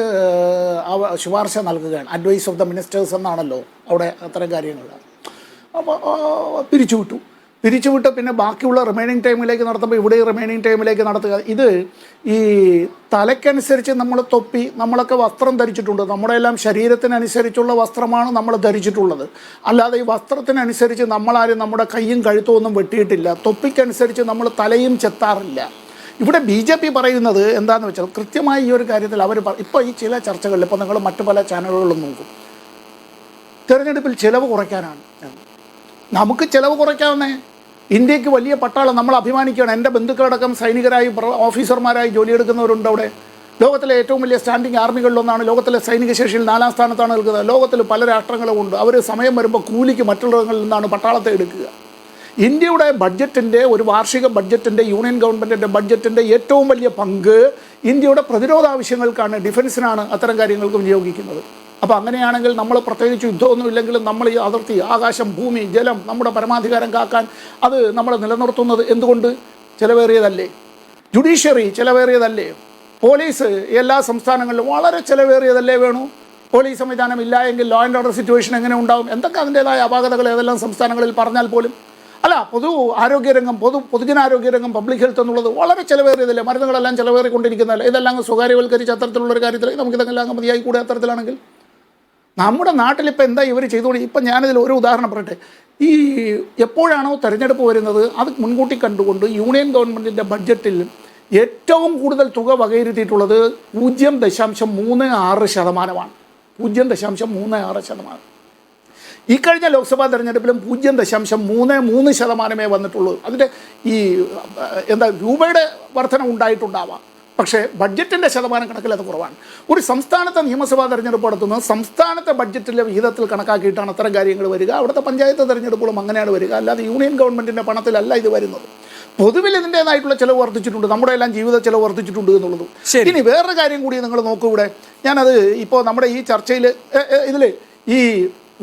ശുപാർശ നൽകുകയാണ്. അഡ്വൈസ് ഓഫ് ദ മിനിസ്റ്റേഴ്സ് എന്നാണല്ലോ അവിടെ അത്തരം കാര്യങ്ങൾ. അപ്പോൾ പിരിച്ചുവിട്ട് പിന്നെ ബാക്കിയുള്ള റിമൈനിങ് ടൈമിലേക്ക് നടത്തുമ്പോൾ ഇവിടെ റിമൈനിങ് ടൈമിലേക്ക് നടത്തുക. ഇത് ഈ തലയ്ക്കനുസരിച്ച് നമ്മൾ തൊപ്പി, നമ്മളൊക്കെ വസ്ത്രം ധരിച്ചിട്ടുണ്ട്. നമ്മുടെ എല്ലാം ശരീരത്തിനനുസരിച്ചുള്ള വസ്ത്രമാണ് നമ്മൾ ധരിച്ചിട്ടുള്ളത്. അല്ലാതെ ഈ വസ്ത്രത്തിനനുസരിച്ച് നമ്മളാരും നമ്മുടെ കൈയും കഴുത്തും ഒന്നും വെട്ടിയിട്ടില്ല. തൊപ്പിക്കനുസരിച്ച് നമ്മൾ തലയും ചെത്താറില്ല. ഇവിടെ BJP പറയുന്നത് എന്താണെന്ന് വെച്ചാൽ കൃത്യമായി ഈ ഒരു കാര്യത്തിൽ അവർ ഇപ്പോൾ ഈ ചില ചർച്ചകളിൽ, ഇപ്പോൾ നിങ്ങൾ മറ്റു പല ചാനലുകളിലും നോക്കും, തെരഞ്ഞെടുപ്പിൽ ചിലവ് കുറയ്ക്കാനാണ്. നമുക്ക് ചിലവ് കുറയ്ക്കാവുന്നേ. ഇന്ത്യക്ക് വലിയ പട്ടാളം, നമ്മൾ അഭിമാനിക്കുകയാണ്. എൻ്റെ ബന്ധുക്കളടക്കം സൈനികരായി ഓഫീസർമാരായി ജോലിയെടുക്കുന്നവരുണ്ട് അവിടെ. ലോകത്തിലെ ഏറ്റവും വലിയ സ്റ്റാൻഡിംഗ് ആർമികളിലൊന്നാണ്. ലോകത്തിലെ സൈനിക ശേഷിയിൽ 4ാം സ്ഥാനത്താണ് നിൽക്കുന്നത്. ലോകത്തിൽ പല രാഷ്ട്രങ്ങളുമുണ്ട്. അവർ സമയം വരുമ്പോൾ കൂലിക്ക് മറ്റുള്ളവരിൽ നിന്നാണ് പട്ടാളത്തെ എടുക്കുക. ഇന്ത്യയുടെ ബഡ്ജറ്റിൻ്റെ, ഒരു വാർഷിക ബഡ്ജറ്റിൻ്റെ, യൂണിയൻ ഗവൺമെൻറ്റിൻ്റെ ബഡ്ജറ്റിൻ്റെ ഏറ്റവും വലിയ പങ്ക് ഇന്ത്യയുടെ പ്രതിരോധ ആവശ്യങ്ങൾക്കാണ്, ഡിഫൻസിനാണ്, അത്തരം കാര്യങ്ങൾക്കും വിനിയോഗിക്കുന്നത്. അപ്പോൾ അങ്ങനെയാണെങ്കിൽ നമ്മൾ പ്രത്യേകിച്ച് യുദ്ധമൊന്നും ഇല്ലെങ്കിലും നമ്മൾ ഈ അതിർത്തി, ആകാശം, ഭൂമി, ജലം, നമ്മുടെ പരമാധികാരം കാക്കാൻ അത് നമ്മൾ നിലനിർത്തുന്നത് എന്തുകൊണ്ട്? ചിലവേറിയതല്ലേ? ജുഡീഷ്യറി ചിലവേറിയതല്ലേ? പോലീസ് എല്ലാ സംസ്ഥാനങ്ങളിലും വളരെ ചിലവേറിയതല്ലേ വേണു? പോലീസ് സംവിധാനം ഇല്ല എങ്കിൽ ലോ ആൻഡ് ഓർഡർ സിറ്റുവേഷൻ എങ്ങനെ ഉണ്ടാകും? എന്തൊക്കെ അതിൻ്റേതായ അപാകതകൾ ഏതെല്ലാം സംസ്ഥാനങ്ങളിൽ പറഞ്ഞാൽ പോലും. അല്ല, ആരോഗ്യരംഗം, പൊതുജനാരോഗ്യരംഗം, പബ്ലിക് ഹെൽത്ത് എന്നുള്ളത് വളരെ ചിലവേറിയതല്ലേ? മരുന്നുകളെല്ലാം ചിലവേറിക്കൊണ്ടിരിക്കുന്നതല്ലേ? ഇതെല്ലാം സ്വകാര്യവൽക്കരിച്ച് അത്തരത്തിലുള്ളൊരു കാര്യത്തിൽ നമുക്കിതെല്ലാം മതിയായി കൂടെ അത്തരത്തിലാണെങ്കിൽ. നമ്മുടെ നാട്ടിലിപ്പോൾ എന്താ ഇവർ ചെയ്തുകൊണ്ട്, ഇപ്പം ഞാനിതിൽ ഒരു ഉദാഹരണം പറയട്ടെ. ഈ എപ്പോഴാണോ തെരഞ്ഞെടുപ്പ് വരുന്നത് അത് മുൻകൂട്ടി കണ്ടുകൊണ്ട് യൂണിയൻ ഗവൺമെൻറ്റിൻ്റെ ബഡ്ജറ്റിൽ ഏറ്റവും കൂടുതൽ തുക വകയിരുത്തിയിട്ടുള്ളത് 0.36%. 0.36%. ഈ കഴിഞ്ഞ ലോക്സഭാ തെരഞ്ഞെടുപ്പിലും 0.33% വന്നിട്ടുള്ളൂ. അതിൻ്റെ ഈ രൂപയുടെ വർധന ഉണ്ടായിട്ടുണ്ടാവാം, പക്ഷേ ബഡ്ജറ്റിൻ്റെ ശതമാനം കണക്കിൽ അത് കുറവാണ്. ഒരു സംസ്ഥാനത്തെ നിയമസഭാ തെരഞ്ഞെടുപ്പ് നടത്തുന്നത് സംസ്ഥാനത്തെ ബഡ്ജറ്റിലെ വിഹിതത്തിൽ കണക്കാക്കിയിട്ടാണ് അത്തരം കാര്യങ്ങൾ വരിക. അവിടുത്തെ പഞ്ചായത്ത് തെരഞ്ഞെടുപ്പുകളും അങ്ങനെയാണ് വരിക, അല്ലാതെ യൂണിയൻ ഗവൺമെൻറ്റിൻ്റെ പണത്തിലല്ല ഇത് വരുന്നത്. പൊതുവിൽ ഇതിൻ്റേതായിട്ടുള്ള ചിലവ് വർദ്ധിച്ചിട്ടുണ്ട്, നമ്മുടെ എല്ലാം ജീവിത ചിലവ് വർദ്ധിച്ചിട്ടുണ്ട് എന്നുള്ളത്. ഇനി വേറൊരു കാര്യം കൂടി നിങ്ങൾ നോക്കൂ. ഇവിടെ ഞാനത് ഇപ്പോൾ നമ്മുടെ ഈ ചർച്ചയിൽ ഇതിൽ ഈ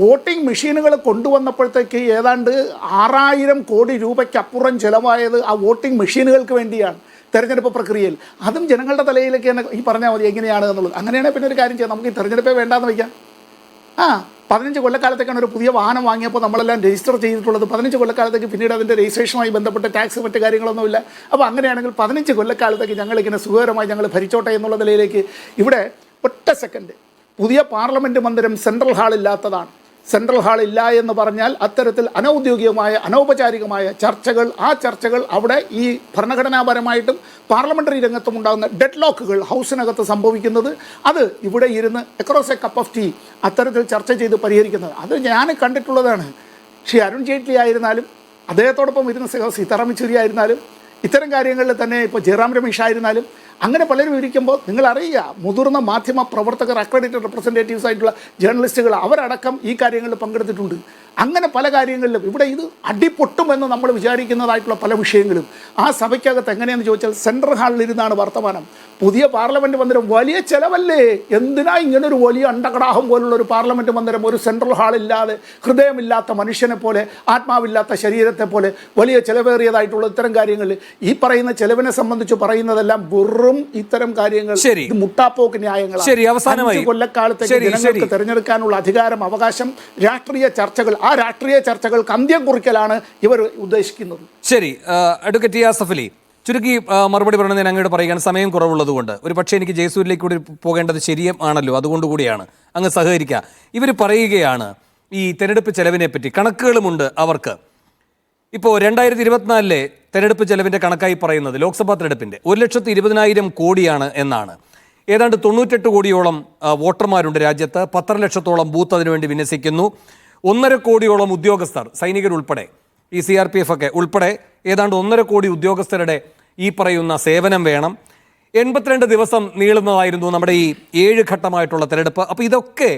വോട്ടിംഗ് മെഷീനുകൾ കൊണ്ടുവന്നപ്പോഴത്തേക്ക് ഏതാണ്ട് 6,000 കോടി രൂപയ്ക്കപ്പുറം ചിലവായത് ആ വോട്ടിംഗ് മെഷീനുകൾക്ക് വേണ്ടിയാണ് തെരഞ്ഞെടുപ്പ് പ്രക്രിയയിൽ. അതും ജനങ്ങളുടെ തലയിലേക്ക് തന്നെ ഈ പറഞ്ഞാൽ മതി എങ്ങനെയാണ് എന്നുള്ളത്. അങ്ങനെയാണെങ്കിൽ പിന്നെ ഒരു കാര്യം ചെയ്യാം, നമുക്ക് ഈ തെരഞ്ഞെടുപ്പേ വേണ്ടാന്ന് വയ്ക്കാം. 15 കൊല്ലക്കാലത്തേക്കാണ് ഒരു പുതിയ വാഹനം വാങ്ങിയപ്പോൾ നമ്മളെല്ലാം രജിസ്റ്റർ ചെയ്തിട്ടുള്ളത്. 15 കൊല്ലക്കാലത്തേക്ക് പിന്നീട് അതിൻ്റെ രജിസ്ട്രേഷനുമായി ബന്ധപ്പെട്ട് ടാക്സ് മറ്റ് കാര്യങ്ങളൊന്നുമില്ല. അപ്പോൾ അങ്ങനെയാണെങ്കിൽ 15 കൊല്ലക്കാലത്തേക്ക് ഞങ്ങളിങ്ങനെ സുഖകരമായി ഞങ്ങൾ ഭരിച്ചോട്ടെ എന്നുള്ള നിലയിലേക്ക്. ഇവിടെ ഒറ്റ സെക്കൻഡ്, പുതിയ പാർലമെൻറ്റ് മന്ദിരം സെൻട്രൽ ഹാളില്ലാത്തതാണ്. സെൻട്രൽ ഹാൾ ഇല്ല എന്ന് പറഞ്ഞാൽ അത്തരത്തിൽ അനൗദ്യോഗികമായ, അനൗപചാരികമായ ചർച്ചകൾ, ആ ചർച്ചകൾ അവിടെ ഈ ഭരണഘടനാപരമായിട്ടും പാർലമെൻ്ററി രംഗത്തും ഉണ്ടാകുന്ന ഡെഡ് ലോക്കുകൾ ഹൗസിനകത്ത് സംഭവിക്കുന്നത്, അത് ഇവിടെ ഇരുന്ന് across a cup of tea അത്തരത്തിൽ ചർച്ച ചെയ്ത് പരിഹരിക്കുന്നത്, അത് ഞാൻ കണ്ടിട്ടുള്ളതാണ്. ശ്രീ അരുൺ ജെയ്റ്റ്ലി ആയിരുന്നാലും, അദ്ദേഹത്തോടൊപ്പം ഇരുന്ന സീതാറാം യെച്ചൂരി ആയിരുന്നാലും, ഇത്തരം കാര്യങ്ങളിൽ തന്നെ ഇപ്പോൾ ജയറാം രമേശ് ആയിരുന്നാലും, അങ്ങനെ പലരും ഇരിക്കുമ്പോൾ നിങ്ങൾ അറിയുക, മുതിർന്ന മാധ്യമ പ്രവർത്തകർ, അക്രഡിറ്റഡ് റെപ്രസെൻറ്റേറ്റീവ്സ് ആയിട്ടുള്ള ജേർണലിസ്റ്റുകൾ അവരടക്കം ഈ കാര്യങ്ങളിൽ പങ്കെടുത്തിട്ടുണ്ട്. അങ്ങനെ പല കാര്യങ്ങളിലും ഇവിടെ ഇത് അടിപൊട്ടുമെന്ന് നമ്മൾ വിചാരിക്കുന്നതായിട്ടുള്ള പല വിഷയങ്ങളും ആ സഭയ്ക്കകത്ത് എങ്ങനെയെന്ന് ചോദിച്ചാൽ സെൻട്രൽ ഹാളിലിരുന്നാണ് വർത്തമാനം. പുതിയ പാർലമെൻറ്റ് മന്ദിരം വലിയ ചിലവല്ലേ? എന്തിനാ ഇങ്ങനൊരു വലിയ അണ്ടകടാഹം പോലുള്ള ഒരു പാർലമെൻറ്റ് മന്ദിരം ഒരു സെൻട്രൽ ഹാളില്ലാതെ, ഹൃദയമില്ലാത്ത മനുഷ്യനെ പോലെ, ആത്മാവില്ലാത്ത ശരീരത്തെ പോലെ വലിയ ചിലവേറിയതായിട്ടുള്ള ഇത്തരം കാര്യങ്ങളിൽ ഈ പറയുന്ന ചിലവിനെ സംബന്ധിച്ച് പറയുന്നതെല്ലാം വെറും ഇത്തരം കാര്യങ്ങൾ, മുട്ടാപ്പോക്ക് ന്യായങ്ങളാണ്. 5 കൊല്ലക്കാലത്തേക്ക് ജനങ്ങൾക്ക് തിരഞ്ഞെടുക്കാനുള്ള അധികാരം, അവകാശം, രാഷ്ട്രീയ ചർച്ചകൾ, ആ രാഷ്ട്രീയ ചർച്ചകൾക്ക് അന്ത്യം കുറിക്കലാണ് ഇവർ ഉദ്ദേശിക്കുന്നത്. ശരി, അഡ്വക്കേറ്റ് യാസഫ് അലി, ചുരുക്കി മറുപടി പറഞ്ഞത് ഞാൻ അങ്ങോട്ട് പറയുകയാണ്, സമയം കുറവുള്ളതുകൊണ്ട്. ഒരു പക്ഷേ എനിക്ക് ജയസൂര്യയിലേക്ക് കൂടി പോകേണ്ടത് ശരിയാണല്ലോ, അതുകൊണ്ടുകൂടിയാണ് അങ്ങ് സഹകരിക്കുക. ഇവർ പറയുകയാണ് ഈ തെരഞ്ഞെടുപ്പ് ചെലവിനെ പറ്റി, കണക്കുകളുമുണ്ട് അവർക്ക്. ഇപ്പോൾ 2024 തെരഞ്ഞെടുപ്പ് ചെലവിൻ്റെ കണക്കായി പറയുന്നത് ലോക്സഭാ തെരഞ്ഞെടുപ്പിൻ്റെ 1,20,000 കോടിയാണ് എന്നാണ്. ഏതാണ്ട് 98 കോടിയോളം വോട്ടർമാരുണ്ട് രാജ്യത്ത്. 1,500,000 ലക്ഷത്തോളം ബൂത്ത് അതിനുവേണ്ടി വിന്യസിക്കുന്നു. 1.5 കോടിയോളം ഉദ്യോഗസ്ഥർ, സൈനികരുൾപ്പെടെ, ഈ CRPF ഒക്കെ ഉൾപ്പെടെ ഏതാണ്ട് 1.5 കോടി ഉദ്യോഗസ്ഥരുടെ ഈ പറയുന്ന സേവനം വേണം. 82 ദിവസം നീളുന്നതായിരുന്നു നമ്മുടെ ഈ 7 ഘട്ടമായിട്ടുള്ള തെരഞ്ഞെടുപ്പ്. അപ്പോൾ ഇതൊക്കെ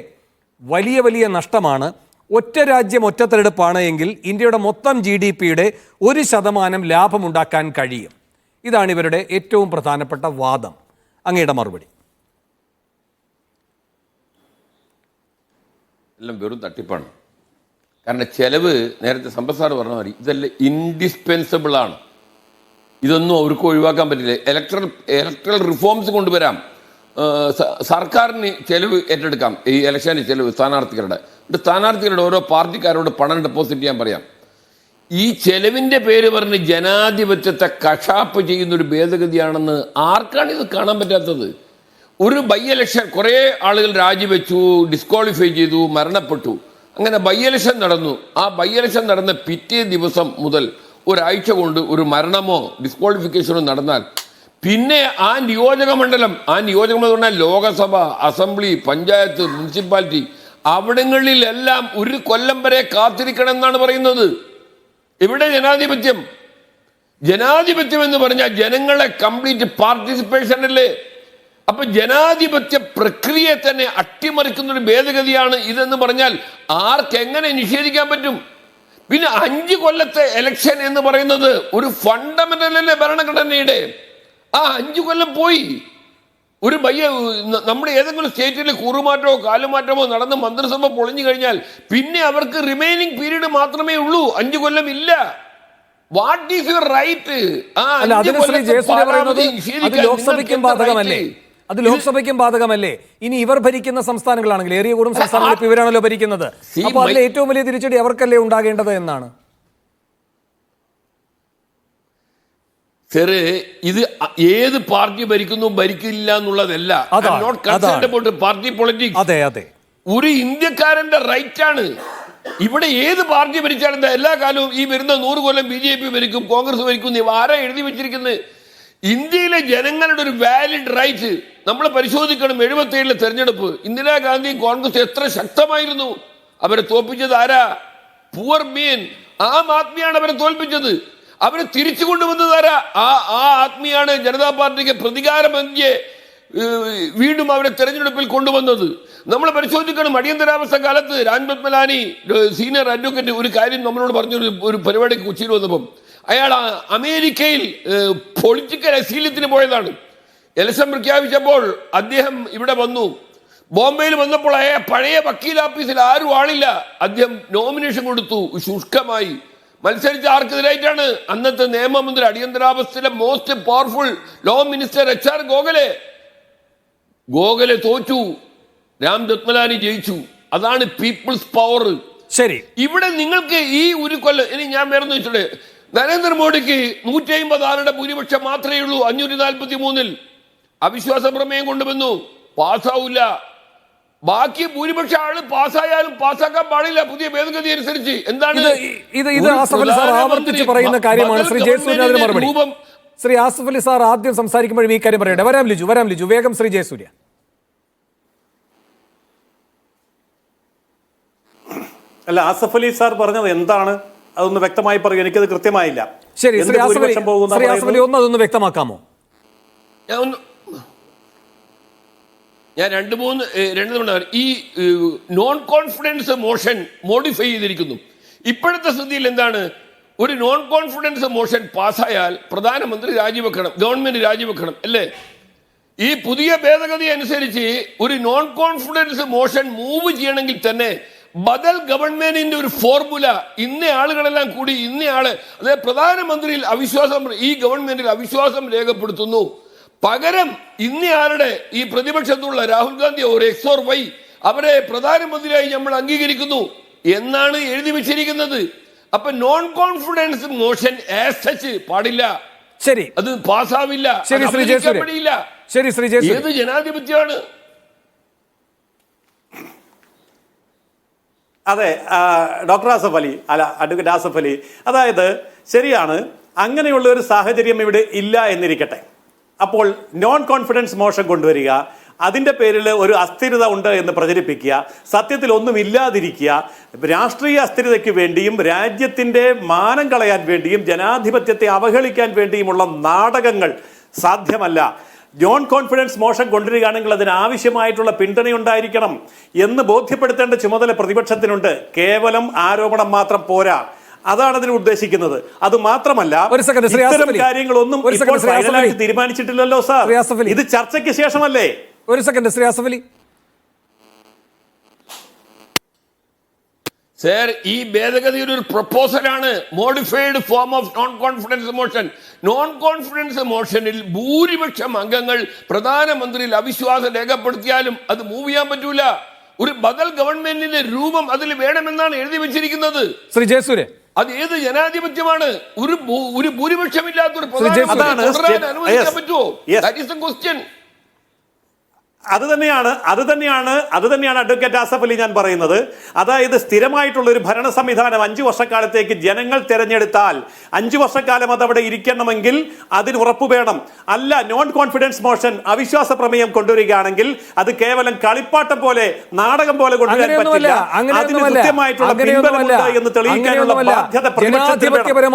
വലിയ വലിയ നഷ്ടമാണ്. ഒറ്റ രാജ്യം ഒറ്റ തെരഞ്ഞെടുപ്പാണ് എങ്കിൽ ഇന്ത്യയുടെ മൊത്തം GDP-യുടെ 1% ലാഭമുണ്ടാക്കാൻ കഴിയും. ഇതാണ് ഇവരുടെ ഏറ്റവും പ്രധാനപ്പെട്ട വാദം. അങ്ങയുടെ മറുപടി? എല്ലാം വെറും തട്ടിപ്പാണ്. കാരണം ചെലവ്, നേരത്തെ സമ്പത്ത് സാർ പറഞ്ഞ മാതിരി, ഇതെല്ലാം ഇൻഡിസ്പെൻസിബിൾ ആണ്. ഇതൊന്നും അവർക്ക് ഒഴിവാക്കാൻ പറ്റില്ല. ഇലക്ട്രൽ റിഫോംസ് കൊണ്ടുവരാം, സർക്കാരിന് ചെലവ് ഏറ്റെടുക്കാം, ഈ ഇലക്ഷന് ചെലവ് സ്ഥാനാർത്ഥികളുടെ ഓരോ പാർട്ടിക്കാരോട് പണം ഡെപ്പോസിറ്റ് ചെയ്യാൻ പറയാം. ഈ ചെലവിൻ്റെ പേര് പറഞ്ഞ് ജനാധിപത്യത്തെ കശാപ്പ് ചെയ്യുന്നൊരു ഭേദഗതിയാണെന്ന് ആർക്കാണ് ഇത് കാണാൻ പറ്റാത്തത്? ഒരു ബൈ ഇലക്ഷൻ കുറേ ആളുകൾ രാജിവെച്ചു, ഡിസ്ക്വാളിഫൈ ചെയ്തു, മരണപ്പെട്ടു. അങ്ങനെ ബൈ ഇലക്ഷൻ നടന്നു. ആ ബൈ ഇലക്ഷൻ നടന്ന പിറ്റേ ദിവസം മുതൽ ഒരാഴ്ച കൊണ്ട് ഒരു മരണമോ ഡിസ്ക്വാളിഫിക്കേഷനോ നടന്നാൽ പിന്നെ ആ നിയോജക മണ്ഡലം എന്ന് പറഞ്ഞാൽ ലോകസഭ, അസംബ്ലി, പഞ്ചായത്ത്, മുനിസിപ്പാലിറ്റി, അവിടങ്ങളിലെല്ലാം ഒരു കൊല്ലം വരെ കാത്തിരിക്കണം എന്നാണ് പറയുന്നത്. എവിടെ ജനാധിപത്യം? ജനാധിപത്യം എന്ന് പറഞ്ഞാൽ ജനങ്ങളെ കംപ്ലീറ്റ് പാർട്ടിസിപ്പേഷൻ അല്ലേ? അപ്പൊ ജനാധിപത്യ പ്രക്രിയയെ തന്നെ അട്ടിമറിക്കുന്ന ഒരു ഭേദഗതിയാണ് ഇതെന്ന് പറഞ്ഞാൽ ആർക്കെങ്ങനെ നിഷേധിക്കാൻ പറ്റും? പിന്നെ 5 കൊല്ലത്തെ എലക്ഷൻ എന്ന് പറയുന്നത് ഒരു ഫണ്ടമെന്റൽ അല്ലേ ഭരണഘടനയുടെ? ആ 5 കൊല്ലം പോയി. ഒരു നമ്മുടെ ഏതെങ്കിലും സ്റ്റേറ്റിൽ കൂറുമാറ്റമോ കാലുമാറ്റമോ നടന്ന് മന്ത്രിസഭ പൊളിഞ്ഞു കഴിഞ്ഞാൽ പിന്നെ അവർക്ക് റിമൈനിങ് പീരീഡ് മാത്രമേ ഉള്ളൂ, 5 കൊല്ലം ഇല്ല. What is your right? അത് ലോക്സഭയ്ക്കും ബാധകമല്ലേ? ഇനി ഇവർ ഭരിക്കുന്ന സംസ്ഥാനങ്ങളാണെങ്കിൽ, ഏറിയ കൂടും സംസ്ഥാനങ്ങൾ ഇപ്പൊ ഇവരാണല്ലോ ഭരിക്കുന്നത്. അപ്പോൾ അതിലെ ഏറ്റവും വലിയ തിരിച്ചടി അവർക്കല്ലേ ഉണ്ടാകേണ്ടത് എന്നാണ്. സാറ്, ഇത് ഏത് പാർട്ടി ഭരിക്കുന്നു ഭരിക്കില്ല എന്നുള്ളതല്ല, പാർട്ടി പൊളിറ്റിക്സ്. അതെ അതെ, ഒരു ഇന്ത്യക്കാരന്റെ റൈറ്റ് ആണ്. ഇവിടെ ഏത് പാർട്ടി ഭരിച്ചാലും എല്ലാ കാലവും ഈ വരുന്ന 100 കൊല്ലം BJP ഭരിക്കും, കോൺഗ്രസ് ഭരിക്കും, ആരാ എഴുതി വെച്ചിരിക്കുന്നത്? ഇന്ത്യയിലെ ജനങ്ങളുടെ ഒരു വാലിഡ് റൈറ്റ് നമ്മൾ പരിശോധിക്കണം. 77 തെരഞ്ഞെടുപ്പ് ഇന്ദിരാഗാന്ധിയും കോൺഗ്രസ് എത്ര ശക്തമായിരുന്നു. അവരെ തോൽപ്പിച്ചത് ആരാ? പുവർ മീൻ, ആം ആദ്മിയാണ് അവരെ തോൽപ്പിച്ചത്. അവരെ തിരിച്ചു കൊണ്ടുവന്നത് ആരാ? ആ ആത്മീയാണ് ജനതാ പാർട്ടിക്ക് പ്രതികാരമന്ത്യേ വീണ്ടും അവരെ തെരഞ്ഞെടുപ്പിൽ കൊണ്ടുവന്നത്. നമ്മൾ പരിശോധിക്കണം. അടിയന്തരാവസ്ഥ കാലത്ത് രാം ജഠ്മലാനി സീനിയർ അഡ്വക്കേറ്റ് ഒരു കാര്യം നമ്മളോട് പറഞ്ഞൊരു പരിപാടിക്ക് കൊച്ചിയിൽ വന്നപ്പം, അയാൾ അമേരിക്കയിൽ പൊളിറ്റിക്കൽ അസീലത്തിന് പോയതാണ്. ഇലക്ഷൻ പ്രഖ്യാപിച്ചപ്പോൾ അദ്ദേഹം ഇവിടെ വന്നു. ബോംബെയിൽ വന്നപ്പോൾ പഴയ വക്കീൽ ഓഫീസിൽ ആരും ആളില്ല. അദ്ദേഹം നോമിനേഷൻ കൊടുത്തു, ശുഷ്കമായി മത്സരിച്ച ആർക്കെതിരായിട്ടാണ്? അന്നത്തെ നിയമമന്ത്രി, അടിയന്തരാവസ്ഥയിലെ most powerful law minister HR Gokhale തോറ്റു, രാം ജഠ്മലാനി ജയിച്ചു. അതാണ് പീപ്പിൾസ് പവർ. ശരി, ഇവിടെ നിങ്ങൾക്ക് ഈ ഒരു കൊല്ലം ഇനി ഞാൻ വേറെ വെച്ചിട്ട് നരേന്ദ്രമോദിക്ക് 156 ഭൂരിപക്ഷം മാത്രമേ ഉള്ളൂ 543-ൽ. അവിശ്വാസ പ്രമേയം കൊണ്ടുവന്നു, പാസ്സാവില്ല. ബാക്കി ഭൂരിപക്ഷ ആള് പാസ്സായാലും പാസ്സാക്കാൻ പാടില്ല പുതിയ ഭേദഗതി അനുസരിച്ച്. എന്താണ് ഇത് ആസിഫ് സാർ ആവർത്തിച്ച് പറയുന്ന കാര്യമാണ്. ശ്രീ ജയസൂര്യ മറുപടി. ശ്രീ ആസിഫ് അലി സാർ ആദ്യം സംസാരിക്കുമ്പോഴും ഈ കാര്യം പറയട്ടെ. വരാം ലിജു വേഗം. ശ്രീ ജയസൂര്യ. അല്ല, ആസിഫ് അലി സാർ പറഞ്ഞത് എന്താണ് അതൊന്ന് വ്യക്തമായി പറയൂ. എനിക്കത് കൃത്യമായില്ല. ശരി, ശ്രീ ആസിഫ് അലി അതൊന്ന് വ്യക്തമാക്കാമോ? ഞാൻ രണ്ട് തവണ ഈ നോൺ കോൺഫിഡൻസ് മോഷൻ മോഡിഫൈ ചെയ്തിരിക്കുന്നു. ഇപ്പോഴത്തെ സ്ഥിതിയിൽ എന്താണ്? ഒരു നോൺ കോൺഫിഡൻസ് മോഷൻ പാസ്സായാൽ പ്രധാനമന്ത്രി രാജിവെക്കണം, ഗവൺമെന്റ് രാജിവെക്കണം അല്ലേ? ഈ പുതിയ ഭേദഗതി അനുസരിച്ച് ഒരു നോൺ കോൺഫിഡൻസ് മോഷൻ മൂവ് ചെയ്യണമെങ്കിൽ തന്നെ ബദൽ ഗവൺമെന്റിന്റെ ഒരു ഫോർമുല, ഇന്ന ആളുകളെല്ലാം കൂടി ഇന്നയാള്, അതായത് പ്രധാനമന്ത്രിയിൽ അവിശ്വാസം, ഈ ഗവൺമെന്റിൽ അവിശ്വാസം രേഖപ്പെടുത്തുന്നു, പകരം ഇന്നയാളുടെ ഈ പ്രതിപക്ഷത്തുള്ള രാഹുൽ ഗാന്ധി ഒരു X or Y അവരെ പ്രധാനമന്ത്രിയായി നമ്മൾ അംഗീകരിക്കുന്നു എന്നാണ് എഴുതി വെച്ചിരിക്കുന്നത്. അപ്പൊ non confidence motion as such പാടില്ല. ശരി, അത് പാസ്സാവില്ല, ശരി ശ്രീ ജയസൂര്യൻ. ശരി ശ്രീ ജയസൂര്യൻ. ഏത് ജനാധിപത്യമാണ്? അതെ, ഡോക്ടർ ആസഫ് അലി, അല്ല അഡ്വക്കേറ്റ് ആസഫ് അലി, അതായത് ശരിയാണ്, അങ്ങനെയുള്ള ഒരു സാഹചര്യം ഇവിടെ ഇല്ല എന്നിരിക്കട്ടെ. അപ്പോൾ നോൺ കോൺഫിഡൻസ് മോഷൻ കൊണ്ടുവരിക, അതിൻ്റെ പേരിൽ ഒരു അസ്ഥിരത ഉണ്ട് എന്ന് പ്രചരിപ്പിക്കുക, സത്യത്തിൽ ഒന്നും ഇല്ലാതിരിക്കുക, രാഷ്ട്രീയ അസ്ഥിരതയ്ക്ക് വേണ്ടിയും രാജ്യത്തിൻ്റെ മാനം കളയാൻ വേണ്ടിയും ജനാധിപത്യത്തെ അവഹേളിക്കാൻ വേണ്ടിയുമുള്ള നാടകങ്ങൾ സാധ്യമല്ല. നോൺ കോൺഫിഡൻസ് മോഷൻ കൊണ്ടുവരികയാണെങ്കിൽ അതിനാവശ്യമായിട്ടുള്ള പിന്തുണയുണ്ടായിരിക്കണം എന്ന് ബോധ്യപ്പെടുത്തേണ്ട ചുമതല പ്രതിപക്ഷത്തിനുണ്ട്. കേവലം ആരോപണം മാത്രം പോരാ, അതാണ് അതിന് ഉദ്ദേശിക്കുന്നത്. അത് മാത്രമല്ല, ഇത്തരം കാര്യങ്ങളൊന്നും ഇപ്പോൾ ഫൈനലായിട്ട് തീരുമാനിച്ചിട്ടില്ലല്ലോ സാർ, ഇത് ചർച്ചയ്ക്ക് ശേഷമല്ലേ. ഒരു സെക്കൻഡ് ശ്രീ ആസഫ് അലി. സർ, ഈ ഭേദഗതി ഒരു പ്രപ്പോസലാണ്, modified form of non confidence motion. Non confidence മോഷനിൽ ഭൂരിപക്ഷം അംഗങ്ങൾ പ്രധാനമന്ത്രിയിൽ അവിശ്വാസം രേഖപ്പെടുത്തിയാലും അത് മൂവ് ചെയ്യാൻ പറ്റൂല. ഒരു ബദൽ ഗവൺമെന്റിന്റെ രൂപം അതിൽ വേണമെന്നാണ് എഴുതി വെച്ചിരിക്കുന്നത്. ശ്രീ ജയസൂര്യൻ, അത് ഏത് ജനാധിപത്യമാണ്? ഒരു ഭൂരിപക്ഷമില്ലാത്തൊരു അനുവദിക്കാൻ പറ്റുമോ? That is the question. അത് തന്നെയാണ് അഡ്വക്കേറ്റ് ആസഫ് അലി ഞാൻ പറയുന്നത്. അതായത് സ്ഥിരമായിട്ടുള്ള ഒരു ഭരണ സംവിധാനം 5 വർഷക്കാലത്തേക്ക് ജനങ്ങൾ തെരഞ്ഞെടുത്താൽ 5 വർഷക്കാലം അത് അവിടെ ഇരിക്കണമെങ്കിൽ അതിന് ഉറപ്പ് വേണം. അല്ല, നോൺ കോൺഫിഡൻസ് മോഷൻ, അവിശ്വാസ പ്രമേയം കൊണ്ടുവരികയാണെങ്കിൽ അത് കേവലം കളിപ്പാട്ടം പോലെ, നാടകം പോലെ കൊണ്ടുവരാൻ പറ്റില്ല. അതിന് കൃത്യമായിട്ടുള്ള പിൻബലമുണ്ട് എന്ന് തെളിയിക്കാനുള്ള ബാധ്യത പ്രതിപക്ഷത്തിന് വേണം.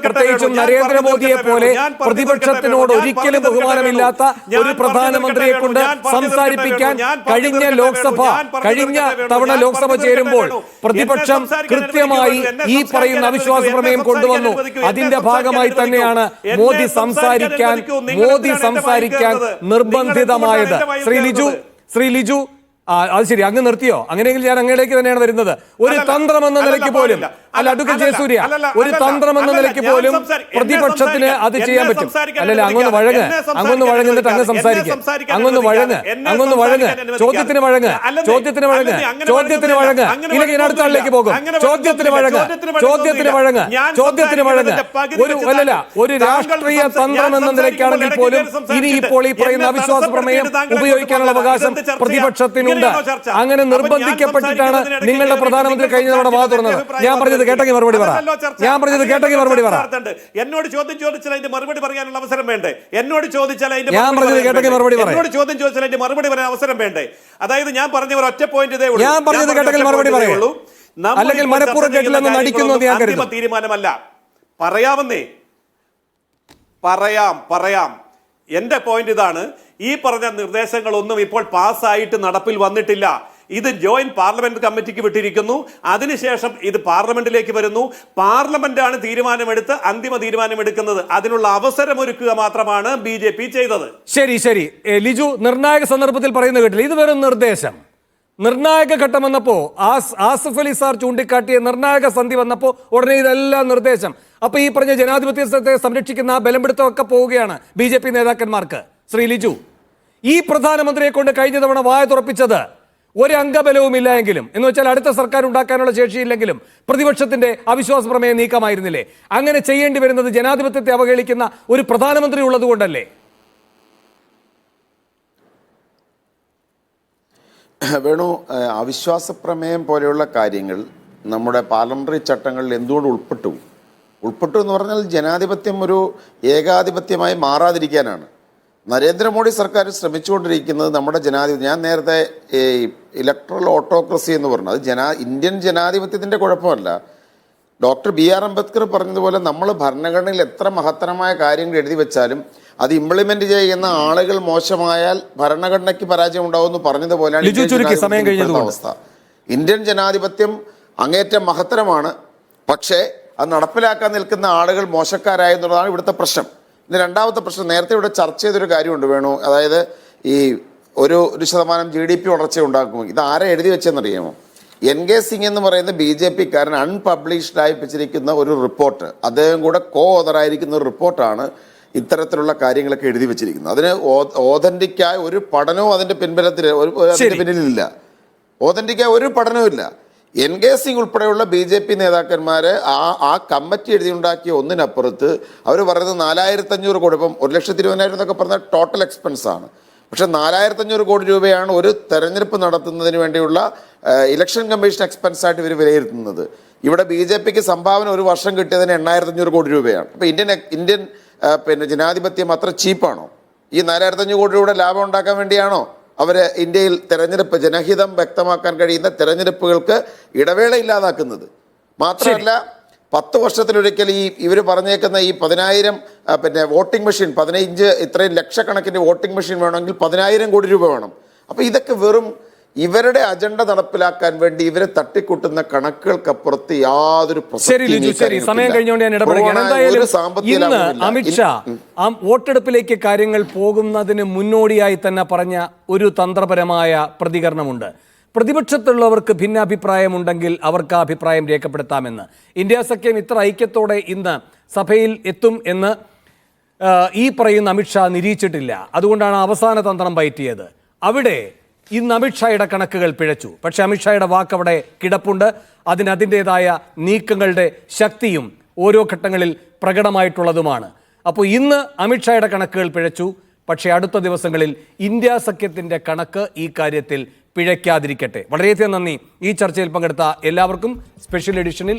പ്രത്യേകിച്ചും നരേന്ദ്രമോദിയെ പോലെ പ്രതിപക്ഷത്തിനോട് ഒരിക്കലും ബഹുമാനമില്ലാത്ത ഒരു പ്രധാനമന്ത്രിയെ കൊണ്ട് സംസാരിപ്പിക്കാൻ കഴിഞ്ഞ തവണ ലോക്സഭ ചേരുമ്പോൾ പ്രതിപക്ഷം കൃത്യമായി ഈ പറയുന്ന അവിശ്വാസ പ്രമേയം കൊണ്ടുവന്നു. അതിന്റെ ഭാഗമായി തന്നെയാണ് മോദി സംസാരിക്കാൻ നിർബന്ധിതമായത്. ശ്രീ ലിജു, അത് ശരി, അങ്ങ് നിർത്തിയോ? അങ്ങനെയെങ്കിൽ ഞാൻ അങ്ങയിലേക്ക് തന്നെയാണ് വരുന്നത്. ഒരു തന്ത്രം എന്ന നിലയ്ക്ക് പോലും, അല്ല അഡ്വക്കേറ്റ് ജയസൂര്യ, ഒരു തന്ത്രം എന്ന നിലയ്ക്ക് പോലും പ്രതിപക്ഷത്തിന് അത് ചെയ്യാൻ പറ്റും. അല്ലല്ല, അങ്ങൊന്ന് വഴങ്ങിട്ട് അങ്ങ് സംസാരിക്കുക. അങ്ങൊന്ന് വഴങ്ങ്, ചോദ്യത്തിന് വഴങ്ങ്. ഇല്ലെങ്കിൽ ഞാൻ അടുത്ത ആളിലേക്ക് പോകും. ചോദ്യത്തിന് വഴങ്ങ്. ഒരു രാഷ്ട്രീയ തന്ത്രം എന്ന നിലയ്ക്കാണെങ്കിൽ പോലും ഇനി ഇപ്പോൾ ഈ പറയുന്ന അവിശ്വാസ പ്രമേയം ഉപയോഗിക്കാനുള്ള അവകാശം പ്രതിപക്ഷത്തിനുണ്ട്. അങ്ങനെ നിർബന്ധിക്കപ്പെട്ടിട്ടാണ് നിങ്ങളുടെ പ്രധാനമന്ത്രി കഴിഞ്ഞ തവണ വാ തുറന്നത്. ഞാൻ പറഞ്ഞത് കേട്ടെങ്കിൽ മറുപടി പറ. എന്നോട് ചോദ്യം ചോദിച്ചാൽ അതിന്റെ മറുപടി പറയാനുള്ള അവസരം വേണ്ടേ? എന്നോട് ചോദിച്ചാൽ അതിന്റെ മറുപടി പറയാൻ അവസരം വേണ്ടേ? അതായത് ഞാൻ പറഞ്ഞ ഒറ്റ പോയിന്റ് ഇതേ ഉള്ളൂ. അല്ലെങ്കിൽ മനഃപൂർവ്വം കേട്ടില്ലെന്ന് നടിക്കുന്നു എന്ന് ഞാൻ കരുതുന്നു. അന്തിമ തീരുമാനമല്ല. പറയാമെന്നേ, പറയാം. എന്റെ പോയിന്റ് ഇതാണ്, ഈ പറഞ്ഞ നിർദ്ദേശങ്ങളൊന്നും ഇപ്പോൾ പാസ്സായിട്ട് നടപ്പിൽ വന്നിട്ടില്ല. ഇത് ജോയിന്റ് പാർലമെന്റ് കമ്മിറ്റിക്ക് വിട്ടിരിക്കുന്നു. അതിനുശേഷം ഇത് പാർലമെന്റിലേക്ക് വരുന്നു. പാർലമെന്റാണ് തീരുമാനമെടുത്ത് അന്തിമ തീരുമാനമെടുക്കുന്നത്. അതിനുള്ള അവസരമൊരുക്കുക മാത്രമാണ് BJP ചെയ്തത്. ശരി ലിജു, നിർണായക സന്ദർഭത്തിൽ പറയുന്നത് കേട്ടില്ല. ഇത് വെറും നിർദ്ദേശം. നിർണായക ഘട്ടം വന്നപ്പോ ആസിഫ് അലി സാർ ചൂണ്ടിക്കാട്ടിയ നിർണായക സന്ധി വന്നപ്പോ ഉടനെ ഇതെല്ലാം നിർദ്ദേശം. അപ്പൊ ഈ പറഞ്ഞ ജനാധിപത്യത്തെ സംരക്ഷിക്കുന്ന ആ ബലംപിടുത്തമൊക്കെ പോവുകയാണ് BJP നേതാക്കന്മാർക്ക്. ശ്രീ ലിജു, ഈ പ്രധാനമന്ത്രിയെ കൊണ്ട് കഴിഞ്ഞ തവണ വായ തുറപ്പിച്ചത് ഒരു അംഗബലവും ഇല്ല എങ്കിലും, എന്ന് വെച്ചാൽ അടുത്ത സർക്കാർ ഉണ്ടാക്കാനുള്ള ശേഷിയില്ലെങ്കിലും പ്രതിപക്ഷത്തിന്റെ അവിശ്വാസ പ്രമേയം നീക്കമായിരുന്നില്ലേ? അങ്ങനെ ചെയ്യേണ്ടി വരുന്നത് ജനാധിപത്യത്തെ അവഹേളിക്കുന്ന ഒരു പ്രധാനമന്ത്രി ഉള്ളത് കൊണ്ടല്ലേ? വേണു, അവിശ്വാസ പ്രമേയം പോലെയുള്ള കാര്യങ്ങൾ നമ്മുടെ പാർലമെന്ററി ചട്ടങ്ങളിൽ എന്തുകൊണ്ട് ഉൾപ്പെട്ടു എന്ന് പറഞ്ഞാൽ ജനാധിപത്യം ഒരു ഏകാധിപത്യമായി മാറാതിരിക്കാനാണ്. നരേന്ദ്രമോദി സർക്കാർ ശ്രമിച്ചുകൊണ്ടിരിക്കുന്നത് നമ്മുടെ ജനാധിപത്യം, ഞാൻ നേരത്തെ ഇലക്ട്രൽ ഓട്ടോക്രസി എന്ന് പറഞ്ഞു, അത് ഇന്ത്യൻ ജനാധിപത്യത്തിൻ്റെ കുഴപ്പമല്ല. ഡോക്ടർ BR അംബേദ്കർ പറഞ്ഞതുപോലെ നമ്മൾ ഭരണഘടനയിൽ എത്ര മഹത്തരമായ കാര്യങ്ങൾ എഴുതി വെച്ചാലും അത് ഇംപ്ലിമെന്റ് ചെയ്യുന്ന ആളുകൾ മോശമായാൽ ഭരണഘടനയ്ക്ക് പരാജയം ഉണ്ടാവുമെന്ന് പറഞ്ഞതുപോലെയാണ് അവസ്ഥ. ഇന്ത്യൻ ജനാധിപത്യം അങ്ങേറ്റം മഹത്തരമാണ്, പക്ഷേ അത് നടപ്പിലാക്കാൻ നിൽക്കുന്ന ആളുകൾ മോശക്കാരായെന്നുള്ളതാണ് ഇവിടുത്തെ പ്രശ്നം. ഇനി രണ്ടാമത്തെ പ്രശ്നം, നേരത്തെ ഇവിടെ ചർച്ച ചെയ്തൊരു കാര്യമുണ്ട് വേണു, അതായത് ഈ ഒരു ശതമാനം GDP വളർച്ച ഉണ്ടാക്കുമോ. ഇത് ആരെ എഴുതി വെച്ചെന്നറിയാമോ? NK സിംഗ് എന്ന് പറയുന്ന BJP-കാരൻ അൺപബ്ലിഷ്ഡ് ആയി വെച്ചിരിക്കുന്ന ഒരു റിപ്പോർട്ട്, അദ്ദേഹം കൂടെ ഓതറായിരിക്കുന്ന ഒരു റിപ്പോർട്ടാണ് ഇത്തരത്തിലുള്ള കാര്യങ്ങളൊക്കെ എഴുതി വെച്ചിരിക്കുന്നത്. അതിന് ഓതന്റിക്കായ ഒരു പഠനവും അതിന്റെ പിൻബലത്തിൽ അതിന്റെ പിന്നിലില്ല. ഓതന്റിക്കായ ഒരു പഠനവും ഇല്ല. എൻ കെ സിംഗ് ഉൾപ്പെടെയുള്ള BJP നേതാക്കന്മാര് ആ കമ്മിറ്റി എഴുതിയുണ്ടാക്കിയ ഒന്നിനപ്പുറത്ത് അവർ പറയുന്നത് 4,500 കോടി, ഇപ്പം 1,20,000 എന്നൊക്കെ പറഞ്ഞാൽ ടോട്ടൽ എക്സ്പെൻസ് ആണ്. പക്ഷെ 4,500 കോടി രൂപയാണ് ഒരു തെരഞ്ഞെടുപ്പ് നടത്തുന്നതിന് വേണ്ടിയുള്ള ഇലക്ഷൻ കമ്മീഷൻ എക്സ്പെൻസ് ആയിട്ട് ഇവർ വിലയിരുത്തുന്നത്. ഇവിടെ BJPക്ക് സംഭാവന ഒരു വർഷം കിട്ടിയതിന് 8,500 കോടി രൂപയാണ്. അപ്പൊ ഇന്ത്യൻ ജനാധിപത്യം അത്ര ചീപ്പാണോ? ഈ 4,500 കോടി രൂപയുടെ ലാഭം ഉണ്ടാക്കാൻ വേണ്ടിയാണോ അവര് ഇന്ത്യയിൽ തെരഞ്ഞെടുപ്പ് ജനഹിതം വ്യക്തമാക്കാൻ കഴിയുന്ന തെരഞ്ഞെടുപ്പുകൾക്ക് ഇടവേള ഇല്ലാതാക്കുന്നത്? മാത്രമല്ല 10 വർഷത്തിലൊരിക്കൽ ഇവർ പറഞ്ഞേക്കുന്ന ഈ 10,000 വോട്ടിംഗ് മെഷീൻ, 15 ഇത്രയും ലക്ഷക്കണക്കിന് വോട്ടിംഗ് മെഷീൻ വേണമെങ്കിൽ 10,000 കോടി രൂപ വേണം. അപ്പൊ ഇതൊക്കെ വെറും ഇവരുടെ അജണ്ട നടപ്പിലാക്കാൻ വേണ്ടി ഇവരെ തട്ടിക്കൂട്ടുന്ന കണക്കുകൾക്കപ്പുറത്ത് യാതൊരു സമയം കഴിഞ്ഞുകൊണ്ട് ഞാൻ ഇടപെടുകയാണ്. എന്തായാലും ഇന്ന് അമിത്ഷാ വോട്ടെടുപ്പിലേക്ക് കാര്യങ്ങൾ പോകുന്നതിന് മുന്നോടിയായി തന്നെ പറഞ്ഞ ഒരു തന്ത്രപരമായ പ്രതികരണമുണ്ട്. പ്രതിപക്ഷത്തുള്ളവർക്ക് ഭിന്നാഭിപ്രായമുണ്ടെങ്കിൽ അവർക്ക് ആ അഭിപ്രായം രേഖപ്പെടുത്താമെന്ന്. ഇന്ത്യ സഖ്യം ഇത്ര ഐക്യത്തോടെ ഇന്ന് സഭയിൽ എത്തും എന്ന് ഈ പറയുന്ന അമിത്ഷാ നിരീക്ഷിച്ചിട്ടില്ല. അതുകൊണ്ടാണ് അവസാന തന്ത്രം പയറ്റിയത്. അവിടെ ഇന്ന് അമിത്ഷായുടെ കണക്കുകൾ പിഴച്ചു. പക്ഷേ അമിത്ഷായുടെ വാക്കവിടെ കിടപ്പുണ്ട്. അതിൻ്റെതായ നീക്കങ്ങളുടെ ശക്തിയും ഓരോ ഘട്ടങ്ങളിൽ പ്രകടമായിട്ടുള്ളതുമാണ്. അപ്പോൾ ഇന്ന് അമിത്ഷായുടെ കണക്കുകൾ പിഴച്ചു. പക്ഷേ അടുത്ത ദിവസങ്ങളിൽ ഇന്ത്യ സഖ്യത്തിൻ്റെ കണക്ക് ഈ കാര്യത്തിൽ പിഴയ്ക്കാതിരിക്കട്ടെ. വളരെയധികം നന്ദി ഈ ചർച്ചയിൽ പങ്കെടുത്ത എല്ലാവർക്കും. സ്പെഷ്യൽ എഡിഷനിൽ